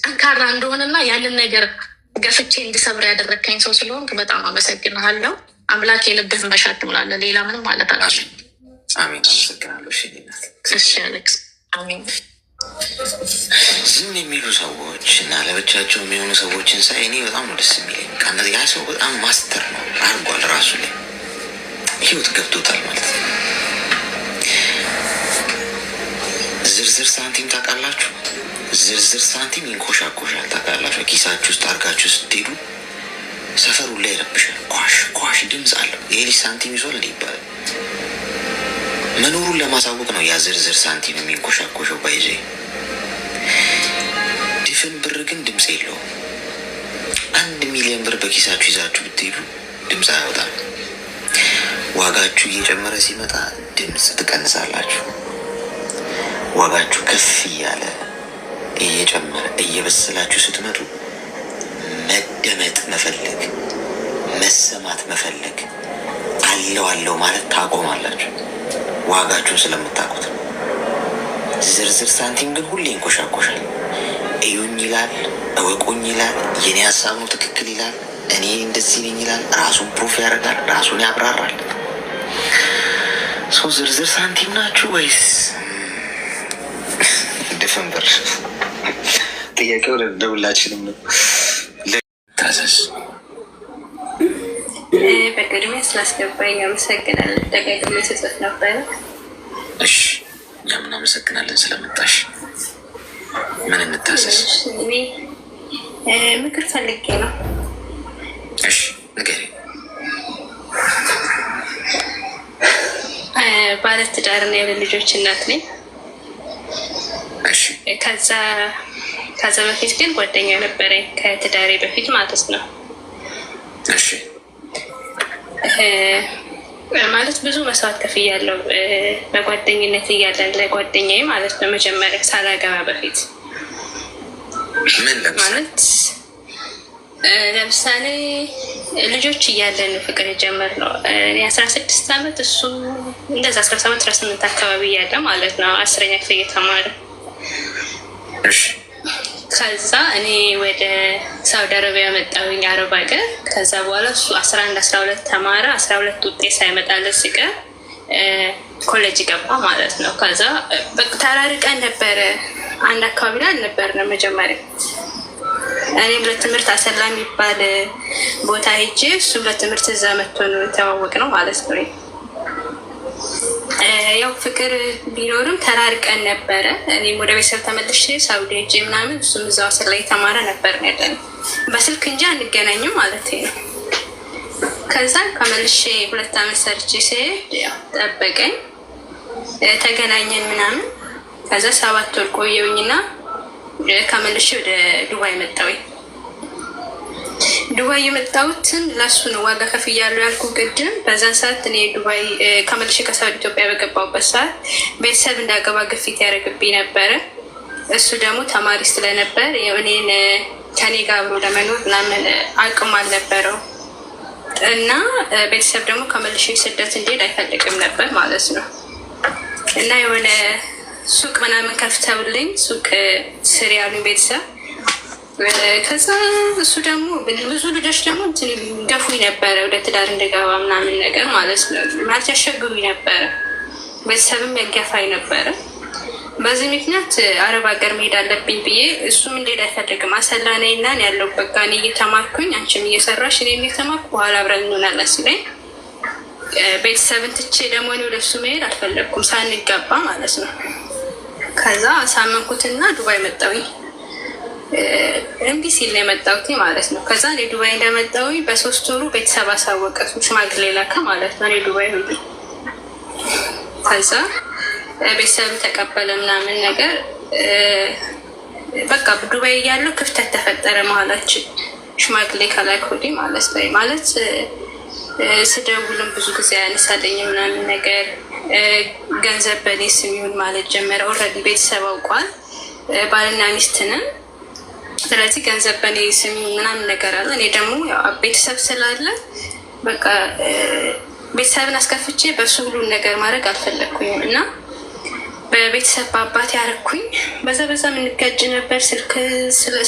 ጠንካራ እንደሆነና ያንን ነገር ገፍቼ እንድሰብር ያደረግከኝ ሰው ስለሆንክ በጣም አመሰግንሃለሁ። አምላክ የልብህ መሻት ትምላለ። ሌላ ምንም ማለት አለ። አሜን። አመሰግናለሁ። እሺ አሌክስ። አሜን። ዝም የሚሉ ሰዎች እና ለብቻቸው የሚሆኑ ሰዎችን ሳይ እኔ በጣም ነው ደስ የሚለኝ። ያ ሰው በጣም ማስተር ነው አድርጓል፣ ራሱ ላይ ህይወት ገብቶታል ማለት ነው። ዝርዝር ሳንቲም ታውቃላችሁ? ዝርዝር ሳንቲም ይንኮሻኮሻል ታውቃላችሁ? ኪሳችሁ ውስጥ አድርጋችሁ ስትሄዱ ሰፈሩ ላይ ይረብሻል። ኳሽ ኳሽ ድምፅ አለው። ይሄ ልጅ ሳንቲም ይዟል እንዲህ ይባላል። መኖሩን ለማሳወቅ ነው ያ ዝርዝር ሳንቲም የሚንኮሻኮሸው። ባይዜ ድፍን ብር ግን ድምፅ የለውም። 1 ሚሊዮን ብር በኪሳችሁ ይዛችሁ ብትሄዱ ድምፅ አያወጣም። ዋጋችሁ እየጨመረ ሲመጣ ድምፅ ትቀንሳላችሁ። ዋጋችሁ ከፍ እያለ እየጨመረ እየበሰላችሁ ስትመጡ መደመጥ መፈለግ፣ መሰማት መፈለግ፣ አለው ማለት ታቆማላችሁ። ዋጋችሁን ስለምታውቁት። ዝርዝር ሳንቲም ግን ሁሌ ይንኮሻኮሻል። እዩኝ ይላል፣ እወቁኝ ይላል፣ የኔ ሀሳብ ነው ትክክል ይላል፣ እኔ እንደዚህ ነኝ ይላል። ራሱን ፕሩፍ ያደርጋል፣ ራሱን ያብራራል። ሰው ዝርዝር ሳንቲም ናችሁ ወይስ ድፍን ብር? ጥያቄው ለሁላችንም ነው። ታዘዝ። በቅድሚያ ስላስገባኝ አመሰግናለን። ደጋግሜ ስጽፍ ነበረ። እሺ እኛም እናመሰግናለን ስለመጣሽ። ምን እንታዘዝ? ምክር ፈልጌ ነው። እሺ ንገሪኝ። ባለትዳርና ያለ ልጆች እናት ነኝ። እሺ ከዛ በፊት ግን ጓደኛ ነበረኝ ከትዳሬ በፊት ማለት ነው። እሺ ማለት ብዙ መስዋዕት ከፍያለሁ በጓደኝነት እያለን ለጓደኛዬ ማለት ነው። መጀመሪያ ሳላገባ በፊት ምን ማለት ለምሳሌ ልጆች እያለን ፍቅር የጀመርነው እኔ 16 ዓመት እሱ እንደዛ 17 18 አካባቢ እያለ ማለት ነው። 10ኛ ክፍል እየተማረ ከዛ እኔ ወደ ሳውዲ አረቢያ መጣሁኝ አረብ ሀገር። ከዛ በኋላ እሱ 11 12 ተማረ። 12 ውጤት ሳይመጣለት ሲቀር ኮሌጅ ገባ ማለት ነው። ከዛ ተራርቀን ነበረ፣ አንድ አካባቢ ላይ አልነበርንም መጀመሪያ። እኔም ለትምህርት አሰላ የሚባል ቦታ ሄጄ እሱም ለትምህርት እዛ መጥቶ ነው የተዋወቅ ነው ማለት ነው። ያው ፍቅር ቢኖርም ተራርቀን ነበረ። እኔም ወደ ቤተሰብ ተመልሼ ሳውዲ ሄጄ ምናምን እሱም እዛው አሰላ ላይ የተማረ ነበር ያለን፣ በስልክ እንጂ አንገናኝም ማለት ነው። ከዛ ከመልሼ 2 ዓመት ሰርቼ ሲሄድ ጠበቀኝ፣ ተገናኘን ምናምን። ከዛ 7 ወር ቆየውኝና ከመልሼ ወደ ዱባይ መጣሁኝ። ዱባይ የመጣሁትን ለሱ ነው፣ ዋጋ ከፍያለሁ ያልኩ ቅድም። በዛን ሰዓት እኔ ዱባይ ከመልሼ ከሳውዲ ኢትዮጵያ በገባሁበት ሰዓት ቤተሰብ እንዳገባ ግፊት ያደረግብኝ ነበረ። እሱ ደግሞ ተማሪ ስለነበር እኔን ከኔ ጋር አብሮ ለመኖር ምናምን አቅም አልነበረው እና ቤተሰብ ደግሞ ከመልሼ ስደት እንዲሄድ አይፈልግም ነበር ማለት ነው። እና የሆነ ሱቅ ምናምን ከፍተውልኝ ሱቅ ስር ያሉኝ ቤተሰብ። ከዛ እሱ ደግሞ ብዙ ልጆች ደግሞ ገፉኝ ነበረ ወደ ትዳር እንደገባ ምናምን ነገር ማለት ነው። ማለት ያሸግሩኝ ነበረ፣ ቤተሰብም ያገፋኝ ነበረ። በዚህ ምክንያት አረብ ሀገር መሄድ አለብኝ ብዬ እሱም እንዴት አይፈልግም። አሰላ ነኝ እና ያለው በቃ እኔ እየተማርኩኝ አንቺም እየሰራሽ እኔ እየተማርኩ በኋላ አብረን እንሆናለን ሲለኝ ቤተሰብን ትቼ ደግሞ እኔ ወደ እሱ መሄድ አልፈለግኩም ሳንገባ ማለት ነው። ከዛ አሳመንኩትና ዱባይ መጣሁኝ። እምቢ ሲል ነው የመጣሁት ማለት ነው። ከዛ እኔ ዱባይ እንደመጣሁኝ በ3 ወሩ ቤተሰብ አሳወቀ፣ ሽማግሌ ላከ ማለት ነው። እኔ ዱባይ ሁሉ ከዛ ቤተሰብ ተቀበለ ምናምን ነገር። በቃ ዱባይ እያለሁ ክፍተት ተፈጠረ መሀላችን፣ ሽማግሌ ከላኩልኝ ማለት ነው። ማለት ስደውልም ብዙ ጊዜ ያነሳለኝ ምናምን ነገር፣ ገንዘብ በኔ ስም ይሁን ማለት ጀመረ። ኦልሬዲ ቤተሰብ አውቋል፣ ባልና ሚስትንን። ስለዚህ ገንዘብ በኔ ስም ምናምን ነገር አለ። እኔ ደግሞ ቤተሰብ ስላለ በቃ ቤተሰብን አስከፍቼ በሱ ሁሉን ነገር ማድረግ አልፈለግኩኝም እና በቤተሰብ በአባት ያረኩኝ። በዛ የምንጋጭ ነበር፣ ስልክ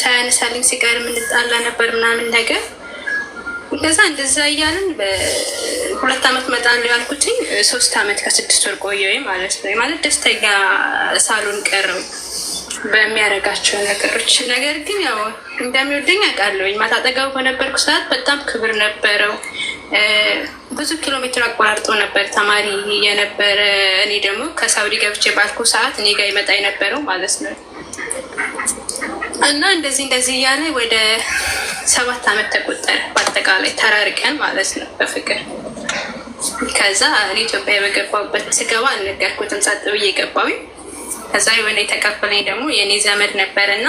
ሳያነሳልኝ ሲቀር የምንጣላ ነበር ምናምን ነገር። ከዛ እንደዛ እያልን በ2 ዓመት መጣለሁ ያልኩትኝ 3 ዓመት ከ6 ወር ቆየሁኝ ማለት ነው። ማለት ደስተኛ ሳሎን ቀረው በሚያደርጋቸው ነገሮች። ነገር ግን ያው እንደሚወደኝ አውቃለሁኝ። ማታጠገቡ በነበርኩ ሰዓት በጣም ክብር ነበረው። ብዙ ኪሎ ሜትር አቆራርጦ ነበር ተማሪ የነበረ። እኔ ደግሞ ከሳውዲ ገብቼ ባልኩ ሰዓት እኔ ጋር ይመጣ የነበረው ማለት ነው። እና እንደዚህ እያለ ወደ 7 ዓመት ተቆጠረ በአጠቃላይ ተራርቀን ማለት ነው በፍቅር። ከዛ እኔ ኢትዮጵያ በገባሁበት ስገባ አልነገርኩትም፣ ጸጥ ብዬ ገባሁኝ። ከዛ የሆነ የተቀበለኝ ደግሞ የእኔ ዘመድ ነበር እና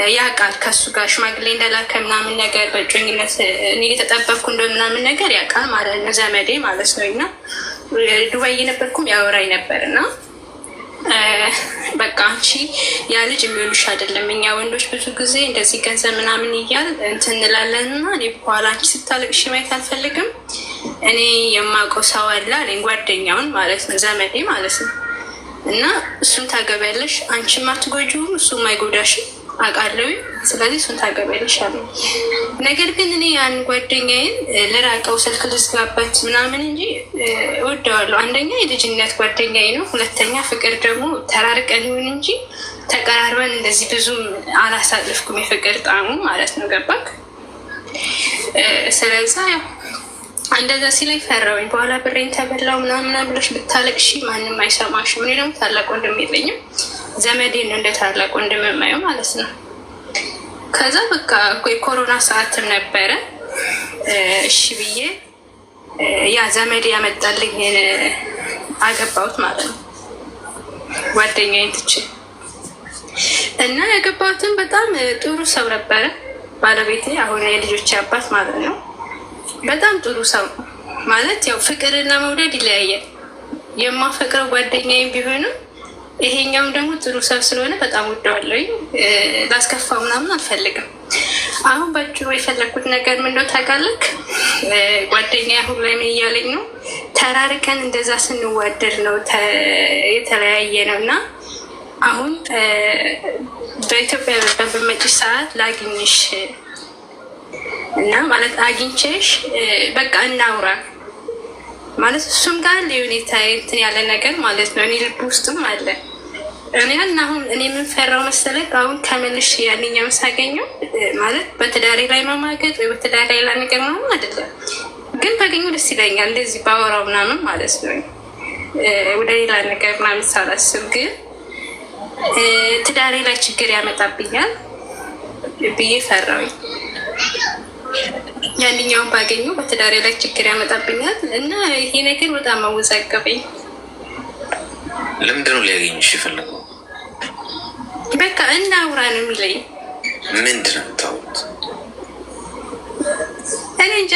ያ ቃል ከሱ ጋር ሽማግሌ እንደላከ ምናምን ነገር በእጮኝነት እኔ የተጠበቅኩ እንደ ምናምን ነገር ያ ቃል ማለት ነው፣ ዘመዴ ማለት ነው። እና ዱባይ እየነበርኩም ያወራኝ ነበር እና በቃ አንቺ ያ ልጅ የሚሆንሽ አይደለም፣ እኛ ወንዶች ብዙ ጊዜ እንደዚህ ገንዘብ ምናምን እያል እንትን እንላለን እና እኔ በኋላ አንቺ ስታለቅሽ ማየት አልፈልግም። እኔ የማውቀው ሰው አለ አለኝ፣ ጓደኛውን ማለት ነው፣ ዘመዴ ማለት ነው። እና እሱን ታገቢያለሽ፣ አንቺም አትጎጂውም፣ እሱም አይጎዳሽም አውቃለሁ። ስለዚህ እሱን ታገቢያለሽ አለ። ነገር ግን እኔ ያን ጓደኛዬን ልራቀው፣ ስልክ ልዝጋበት ምናምን እንጂ እወደዋለሁ። አንደኛ የልጅነት ጓደኛዬ ነው፣ ሁለተኛ ፍቅር ደግሞ ተራርቀን ይሁን እንጂ ተቀራርበን እንደዚህ ብዙም አላሳልፍኩም የፍቅር ጣዕሙ ማለት ነው። ገባክ? ስለዛ ያው እንደዛ ሲለኝ ፈራሁኝ። በኋላ ብሬን ተበላው ምናምን ብለሽ ብታለቅሺ ማንም አይሰማሽም። እኔ ደግሞ ታላቅ ወንድም የለኝም፣ ዘመዴን ነው እንደ ታላቅ ወንድም የማየው ማለት ነው። ከዛ በቃ የኮሮና ሰዓትም ነበረ። እሺ ብዬ ያ ዘመዴ ያመጣልኝ አገባሁት ማለት ነው፣ ጓደኛዬን ትቼ እና ያገባሁትን በጣም ጥሩ ሰው ነበረ ባለቤቴ፣ አሁን የልጆቼ አባት ማለት ነው። በጣም ጥሩ ሰው ማለት ያው ፍቅርና መውደድ ይለያያል። የማፈቅረው ጓደኛዬም ቢሆንም ይሄኛውም ደግሞ ጥሩ ሰው ስለሆነ በጣም ወደዋለሁ። ላስከፋው ምናምን አልፈልግም። አሁን በአጭሩ የፈለግኩት ነገር ምንድነው ታውቃለህ? ጓደኛ አሁን ላይ ምን እያለኝ ነው? ተራርቀን እንደዛ ስንዋደድ ነው የተለያየ ነው እና አሁን በኢትዮጵያ በመጪ ሰዓት ላግኝሽ እና ማለት አግኝቼሽ በቃ እናውራ ማለት እሱም ጋር ሁኔታ እንትን ያለ ነገር ማለት ነው። እኔ ልብ ውስጥም አለ አሁን እኔ የምንፈራው መሰለህ አሁን ከመልሽ ያንኛውን ሳገኘው ማለት በትዳሬ ላይ መማገጥ ወይ በትዳሬ ላይ ነገር ምናምን አይደለም፣ ግን ባገኘው ደስ ይለኛል እንደዚህ ባወራው ምናምን ማለት ነው። ወደ ሌላ ነገር ምናምን ሳላስብ ግን ትዳሬ ላይ ችግር ያመጣብኛል ብዬ ፈራሁኝ። ያንኛውን ባገኘው በትዳሬ ላይ ችግር ያመጣብኛል እና ይሄ ነገር በጣም አወዛገበኝ። ለምንድን ነው ሊያገኝሽ የፈለገው? በቃ እናውራ ነው የሚለኝ። ምንድን ነው የምታወሩት? እኔ እንጃ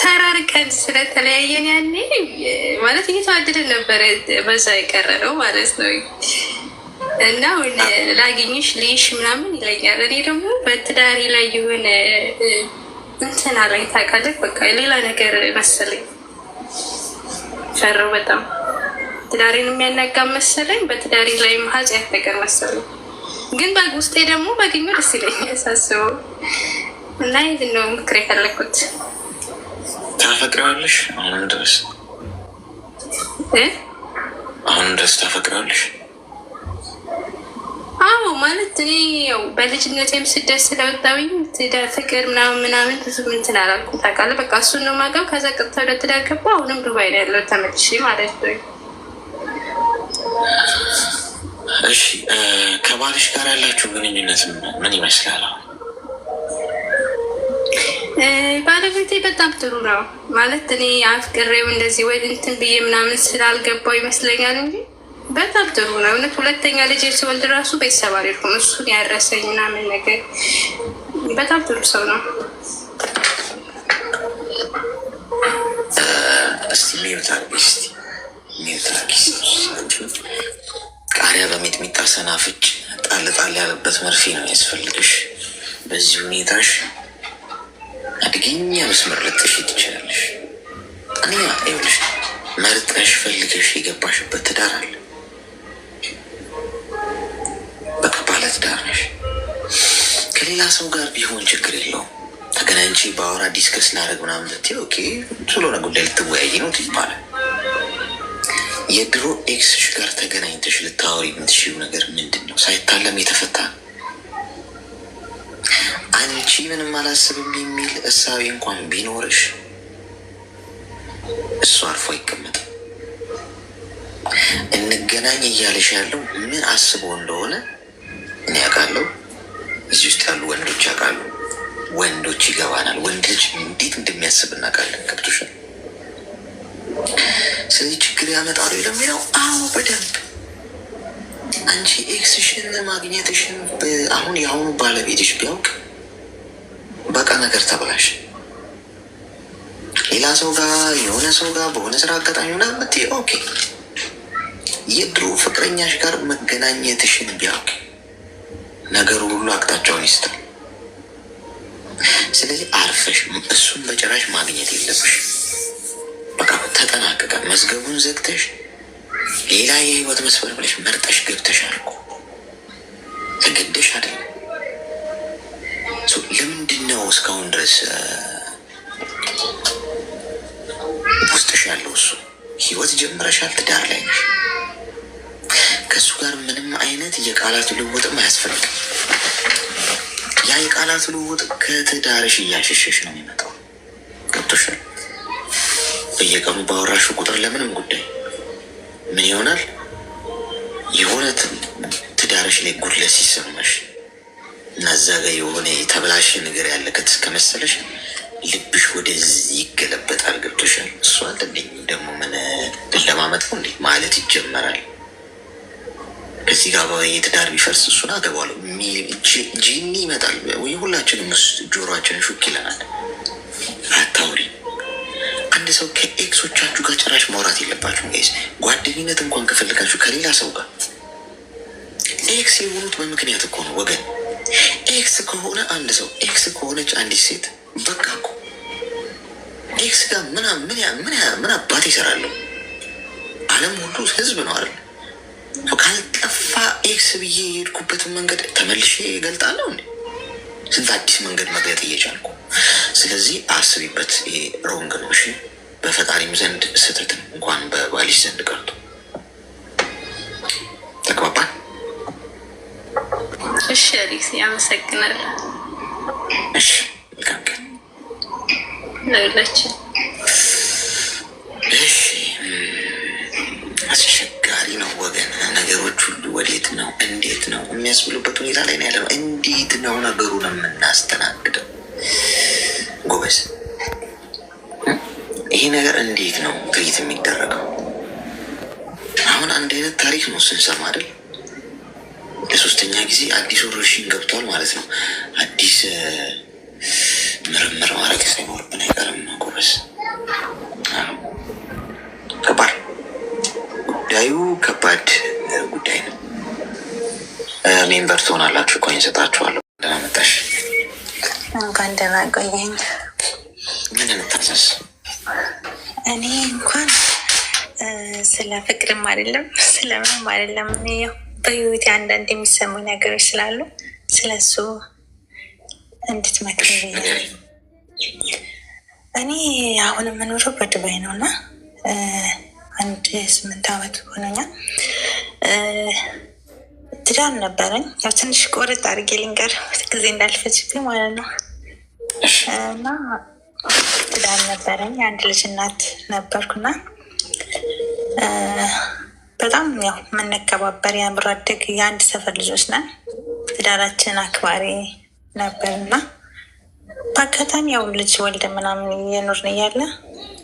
ተራርቀን ስለተለያየን ያኔ ማለት እየተዋደድን ነበረ በዛ የቀረ ነው ማለት ነው። እና ላገኝሽ ልይሽ ምናምን ይለኛል። እኔ ደግሞ በትዳሬ ላይ የሆነ እንትን አለኝ ታውቃለህ። በቃ ሌላ ነገር መሰለኝ ፈራው በጣም ትዳሬን የሚያናጋ መሰለኝ። በትዳሬ ላይ ኃጢአት ነገር መሰለኝ። ግን ውስጤ ደግሞ ባገኘው ደስ ይለኛል ሳስበው። እና ይህን ነው ምክር የፈለኩት። ታፈቅረዋለሽ? አሁንም ድረስ ታፈቅረዋለሽ? አዎ ማለት እኔ ያው በልጅነቴም ስደት ስለወጣሁኝ ፍቅር ምናምን ብዙ እንትን አላልኩም ታውቃለህ። በቃ እሱን ነው የማውቀው። ከዛ ቀጥታ ወደ ትዳር ገባሁ። አሁንም ዱባይ ነው ያለው ተመልሼ ማለት ነው። እሺ ከባልሽ ጋር ያላችሁ ግንኙነት ምን ይመስላል? ባለቤቴ በጣም ጥሩ ነው ማለት እኔ አፍቅሬው እንደዚህ ወይ እንትን ብዬ ምናምን ስላልገባው ይመስለኛል እንጂ በጣም ጥሩ ነው እውነት። ሁለተኛ ልጅ ስወልድ ራሱ ቤተሰብ አልሄድኩም። እሱን ያረሰኝ ምናምን ነገር በጣም ጥሩ ሰው ነው። እስቲ ቃሪያ በሚጥሚጣ ሰናፍጭ ጣል ጣል ያለበት መርፌ ነው ያስፈልግሽ። በዚህ ሁኔታሽ አድገኛ መስመር ልጥሽ ትችላለሽ። አንደኛ ይኸውልሽ መርጠሽ ፈልገሽ የገባሽበት ትዳር አለ። በቃ ባለ ትዳር ነሽ። ከሌላ ሰው ጋር ቢሆን ችግር የለውም። ተገናኝቼ በአወራ ዲስከስ ላደርግ ምናምን ብትይ ኦኬ ስለሆነ ጉዳይ ልትወያይ ነው ይባላል። የድሮ ኤክስሽ ጋር ተገናኝተሽ ልታወሪ የምትሽው ነገር ምንድን ነው? ሳይታለም የተፈታ አንቺ ምንም አላስብም የሚል እሳቤ እንኳን ቢኖርሽ እሱ አርፎ አይቀመጥም። እንገናኝ እያለሽ ያለው ምን አስቦ እንደሆነ እኔ ያውቃለሁ። እዚህ ውስጥ ያሉ ወንዶች ያውቃሉ። ወንዶች ይገባናል። ወንድ ልጅ እንዴት እንደሚያስብ እናውቃለን። ገብቶሻል? ስለዚህ ችግር ያመጣሉ ለሚለው አዎ በደንብ አንቺ ኤክስሽን ማግኘትሽን አሁን የአሁኑ ባለቤትሽ ቢያውቅ በቃ ነገር ተብላሽ ሌላ ሰው ጋር የሆነ ሰው ጋር በሆነ ስራ አጋጣሚ ሆና ምትይ ኦኬ። የድሮ ፍቅረኛሽ ጋር መገናኘትሽን ቢያውቅ ነገሩ ሁሉ አቅጣጫውን ይስታል። ስለዚህ አርፈሽ እሱን በጭራሽ ማግኘት የለብሽ። በቃ ተጠናቀቀ። መዝገቡን ዘግተሽ ሌላ የህይወት መስፈር ብለሽ መርጠሽ ገብተሻል እኮ ተገደሽ አይደለም። ለምንድን ነው እስካሁን ድረስ ውስጥሽ ያለው? እሱ ህይወት ጀምረሻል፣ ትዳር ላይ ነሽ። ከእሱ ጋር ምንም አይነት የቃላት ልውውጥም አያስፈልግም። ያ የቃላት ልውውጥ ከትዳርሽ እያሸሸሽ ነው የሚመጣው። ገብቶሻል? በየቀኑ ባወራሽው ቁጥር ለምንም ጉዳይ ምን ይሆናል? የሆነ ትዳርሽ ላይ ጉድለት ሲሰማሽ እና እዛ ጋ የሆነ የተበላሸ ነገር ያለ ከመሰለሽ ልብሽ ወደዚህ ይገለበጣል። ገብቶሻል? እሱ አንደኝ ደግሞ ምን ለማመጥ ነው እንዴ ማለት ይጀመራል። ከዚህ ጋር የትዳር ቢፈርስ እሱን አገባዋለሁ ጂኒ ይመጣል ወይ ሁላችንም ጆሮአችንን ሹክ ይለናል። አታውሪ። አንድ አንድ ሰው ከኤክሶቻችሁ ጋር ጭራሽ ማውራት የለባችሁም ጋይስ። ጓደኝነት እንኳን ከፈልጋችሁ ከሌላ ሰው ጋር ኤክስ የሆኑት በምክንያት እኮ ነው ወገን። ኤክስ ከሆነ አንድ ሰው ኤክስ ከሆነች አንዲት ሴት በቃ እኮ ኤክስ ጋር ምን አባት ይሰራለሁ? ዓለም ሁሉ ህዝብ ነው አይደል? ካልጠፋ ኤክስ ብዬ የሄድኩበትን መንገድ ተመልሼ እገልጣለሁ እንዴ? ስንት አዲስ መንገድ መግለጥ እየቻልኩ። ስለዚህ አስቢበት። ይሄ ሮንግ ነው። እሺ፣ በፈጣሪም ዘንድ ስህተትን እንኳን በባልሽ ዘንድ ቀርቶ። ተግባባን? እሺ አሌክስ፣ ያመሰግናል። እሺ፣ መልካም ቀን ለሁላችን። እሺ፣ አስቸጋሪ ነው ወገን። ነገሮች ሁሉ ወዴት ነው እንዴት ነው የሚያስብሉበት ሁኔታ ላይ ነው ያለ ነው። እንዴት ነው ነገሩን የምናስተናግደው? ጎበዝ፣ ይሄ ነገር እንዴት ነው ትሪት የሚደረገው? አሁን አንድ አይነት ታሪክ ነው ስንሰማ አይደል? ለሶስተኛ ጊዜ አዲስ ወረርሽኝ ገብቷል ማለት ነው። አዲስ ምርምር ማድረግ ሳይኖርብን አይቀርም። ጎበዝ፣ ከባድ ጉዳዩ ከባድ ጉዳይ ነው። ሜምበር ትሆናላችሁ። ኮይን ሰጣችኋለሁ። ደህና መጣሽ። እንኳን ደህና ቆየኝ። ምን እንታዘዝ? እኔ እንኳን ስለ ፍቅርም አይደለም ስለምንም አይደለም። ያው በህይወቴ አንዳንድ የሚሰሙ ነገሮች ስላሉ ስለሱ እንድትመክር ብያለሁ። እኔ አሁን የምኖረው በዱባይ ነው እና 8 ዓመት ሆነኛል። ትዳር ነበረኝ። ያው ትንሽ ቆርጥ አድርጌ ልንገር ጊዜ እንዳልፈጅብኝ ማለት ነው። እና ትዳር ነበረኝ። አንድ ልጅ እናት ነበርኩና በጣም ያው የምንከባበር የአእምሮ አደግ የአንድ ሰፈር ልጆች ነን። ትዳራችን አክባሪ ነበርና በአጋጣሚ ያው ልጅ ወልደ ምናምን እየኖርን እያለ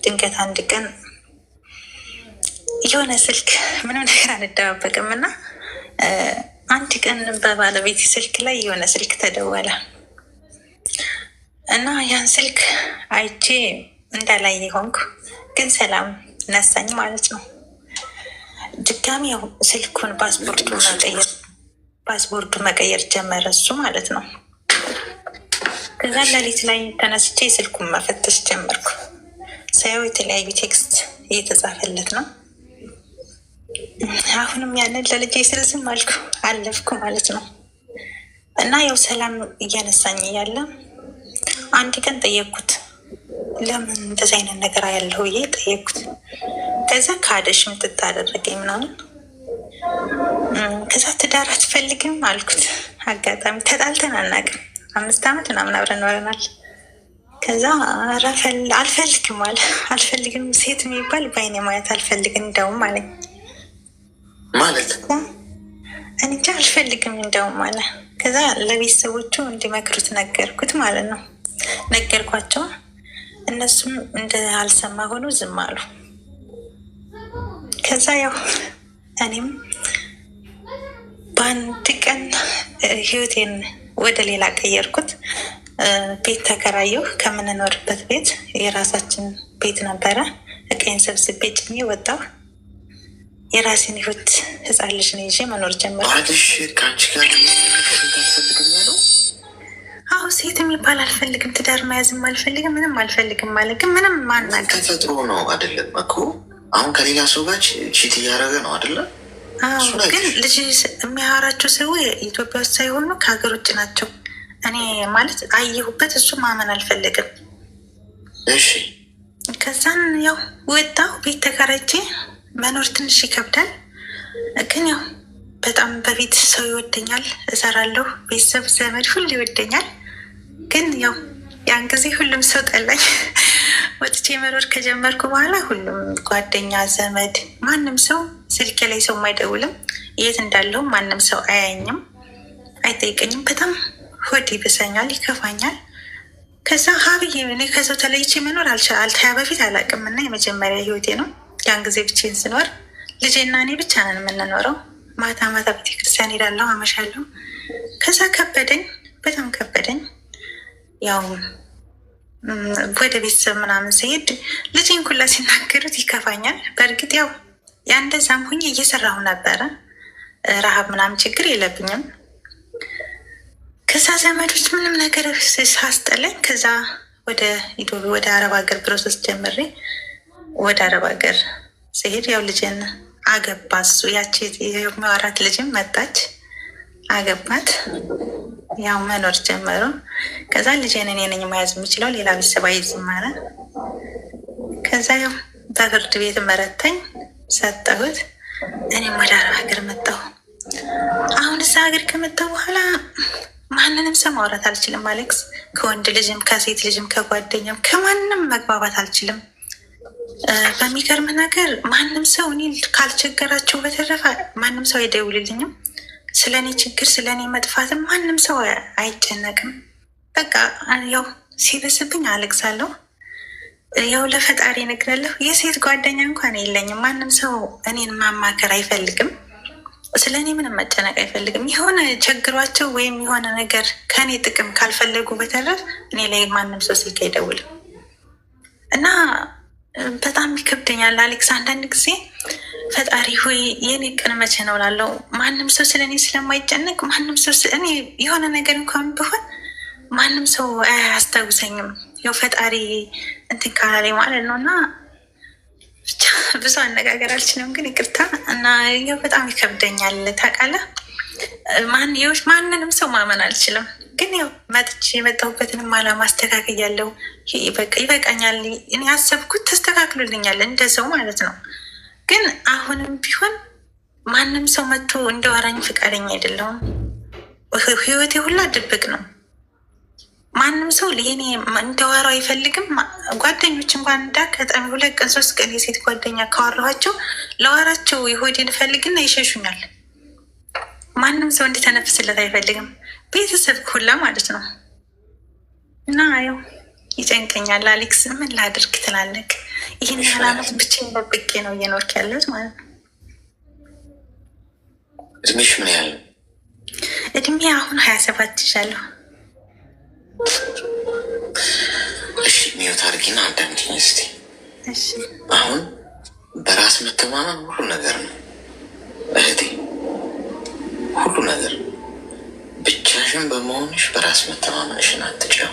ድንገት አንድ ቀን የሆነ ስልክ ምንም ነገር አንደባበቅም እና አንድ ቀን በባለቤት ስልክ ላይ የሆነ ስልክ ተደወለ እና ያን ስልክ አይቼ እንዳላየ ሆንኩ። ግን ሰላም ነሳኝ ማለት ነው። ድጋሚ ያው ስልኩን ፓስፖርቱ መቀየር ጀመረ እሱ ማለት ነው። ከዛ ሌሊት ላይ ተነስቼ ስልኩን መፈተሽ ጀመርኩ። ሳየው የተለያዩ ቴክስት እየተጻፈለት ነው። አሁንም ያንን ለልጄ ስል ዝም አልኩ፣ አለፍኩ ማለት ነው። እና ያው ሰላም እያነሳኝ እያለ አንድ ቀን ጠየቅኩት፣ ለምን እንደዚህ አይነት ነገር ያለው ብዬ ጠየቅኩት። ከዛ ካደሽ ምጥጥ አደረገኝ ምናምን። ከዛ ትዳር አትፈልግም አልኩት። አጋጣሚ ተጣልተን አናውቅም፣ 5 ዓመት ምናምን አብረን ኖረናል። ከዛ አልፈልግም አለ። አልፈልግም ሴት የሚባል በአይኔ ማየት አልፈልግም እንደውም አለኝ። ማለት እንጃ አልፈልግም እንደውም አለ። ከዛ ለቤተሰቦቹ እንዲመክሩት ነገርኩት ማለት ነው። ነገርኳቸው። እነሱም እንደ አልሰማ ሆኖ ዝም አሉ። ከዛ ያው እኔም በአንድ ቀን ህይወቴን ወደ ሌላ ቀየርኩት። ቤት ተከራየሁ። ከምንኖርበት ቤት የራሳችን ቤት ነበረ። እቃዬን ሰብስቤ ጭኜ ወጣሁ። የራሴን ህይወት ህፃን ልጅ ነው ይዤ መኖር ጀመርኩ። ከአንቺ ጋር ታስፈልገኛለሁ? አዎ፣ ሴት የሚባል አልፈልግም፣ ትዳር መያዝም አልፈልግም፣ ምንም አልፈልግም ማለት ግን ምንም ማናገር ተፈጥሮ ነው አይደለም እኮ። አሁን ከሌላ ሰው ጋር ቺት እያደረገ ነው አይደለም? አዎ፣ ግን ልጅ የሚያወራቸው ሰው ኢትዮጵያ ውስጥ ሳይሆኑ ከሀገር ውጭ ናቸው። እኔ ማለት አየሁበት፣ እሱ ማመን አልፈለግም። እሺ፣ ከዛን ያው ወጣሁ። ቤት ተከራይቼ መኖር ትንሽ ይከብዳል፣ ግን ያው በጣም በፊት ሰው ይወደኛል፣ እሰራለሁ፣ ቤተሰብ ዘመድ ሁሉ ይወደኛል። ግን ያው ያን ጊዜ ሁሉም ሰው ጠላኝ። ወጥቼ መኖር ከጀመርኩ በኋላ ሁሉም ጓደኛ፣ ዘመድ፣ ማንም ሰው ስልኬ ላይ ሰው አይደውልም። የት እንዳለው ማንም ሰው አያየኝም፣ አይጠይቀኝም። በጣም ሆድ ይብሰኛል፣ ይከፋኛል። ከዛ ሀብዬ እኔ ከሰው ተለይቼ መኖር አልታያ በፊት አላውቅም እና የመጀመሪያ ህይወቴ ነው። ያን ጊዜ ብቻዬን ስኖር ልጄና እኔ ብቻ ነን የምንኖረው። ማታ ማታ ቤተክርስቲያን ሄዳለሁ፣ አመሻለሁ። ከዛ ከበደኝ፣ በጣም ከበደኝ። ያው ወደ ቤተሰብ ምናምን ሲሄድ ልጅን ኩላ ሲናገሩት ይከፋኛል። በእርግጥ ያው ያንደዛም ሁኜ እየሰራሁ ነበረ። ረሃብ ምናምን ችግር የለብኝም። ከዛ ዘመዶች ምንም ነገር ሳስጠለኝ ከዛ ወደ አረብ ሀገር ፕሮሰስ ጀምሬ ወደ አረብ ሀገር ሲሄድ ያው ልጅን አገባ እሱ። ያቺ የሚያወራት ልጅም መጣች አገባት። ያው መኖር ጀመሩ። ከዛ ልጄን እኔ ነኝ መያዝ የምችለው ሌላ ቤተሰብ አይዝም አለ። ከዛ ያው በፍርድ ቤት መረተኝ ሰጠሁት። እኔም ወደ አረብ ሀገር መጣሁ። አሁን እዛ ሀገር ከመጣሁ በኋላ ማንንም ሰው ማውራት አልችልም አሌክስ። ከወንድ ልጅም ከሴት ልጅም ከጓደኛም ከማንም መግባባት አልችልም። በሚገርም ነገር ማንም ሰው እኔ ካልቸገራቸው በተረፈ ማንም ሰው አይደውልልኝም። ስለ እኔ ችግር ስለ እኔ መጥፋትም ማንም ሰው አይጨነቅም። በቃ ያው ሲበስብኝ አለቅሳለሁ። ያው ለፈጣሪ እነግራለሁ። የሴት ጓደኛ እንኳን የለኝም። ማንም ሰው እኔን ማማከር አይፈልግም። ስለ እኔ ምንም መጨነቅ አይፈልግም። የሆነ ቸግሯቸው ወይም የሆነ ነገር ከእኔ ጥቅም ካልፈለጉ በተረፍ እኔ ላይ ማንም ሰው ስልክ አይደውልም እና በጣም ይከብደኛል አሌክስ። አንዳንድ ጊዜ ፈጣሪ ሆይ የኔ ቀን መቼ ነው ላለው። ማንም ሰው ስለ እኔ ስለማይጨነቅ ማንም ሰው እኔ የሆነ ነገር እንኳን ቢሆን ማንም ሰው አያስታውሰኝም። ያው ፈጣሪ እንትን ካላለኝ ማለት ነው እና ብቻ ብዙ አነጋገር አልችልም፣ ግን ይቅርታ እና ያው በጣም ይከብደኛል ታውቃለህ። ማንንም ሰው ማመን አልችልም፣ ግን ያው መጥቼ የመጣሁበትንም አላማ አስተካክያለሁ። ይበቃኛል። እኔ ያሰብኩት ተስተካክሎልኛል እንደዛው ማለት ነው። ግን አሁንም ቢሆን ማንም ሰው መጥቶ እንደዋራኝ ፈቃደኛ አይደለሁም። ህይወቴ ሁላ ድብቅ ነው። ማንም ሰው ለእኔ እንደዋራው አይፈልግም። ጓደኞች እንኳን እንዳጋጣሚ 2 ቀን 3 ቀን የሴት ጓደኛ ካወራኋቸው ለዋራቸው የሆዴን ፈልግና ይሸሹኛል። ማንም ሰው እንዲተነፍስለት አይፈልግም። ቤተሰብ ሁላ ማለት ነው እና ያው ይጨንቀኛል አሌክስ። ምን ላድርግ ትላለህ? ይህን ያህል ዓመት ብቻዬን በብቄ ነው እየኖርክ ያለሁት ማለት ነው። እድሜሽ ምን ያህል? እድሜ አሁን 27 ይዣለሁ። እሺ ሚዩት አድርጊና አዳምጪኝ እስኪ። አሁን በራስ መተማመን ሁሉ ነገር ነው እህቴ፣ ሁሉ ነገር። ብቻሽን በመሆንሽ በራስ መተማመንሽን አትጭው።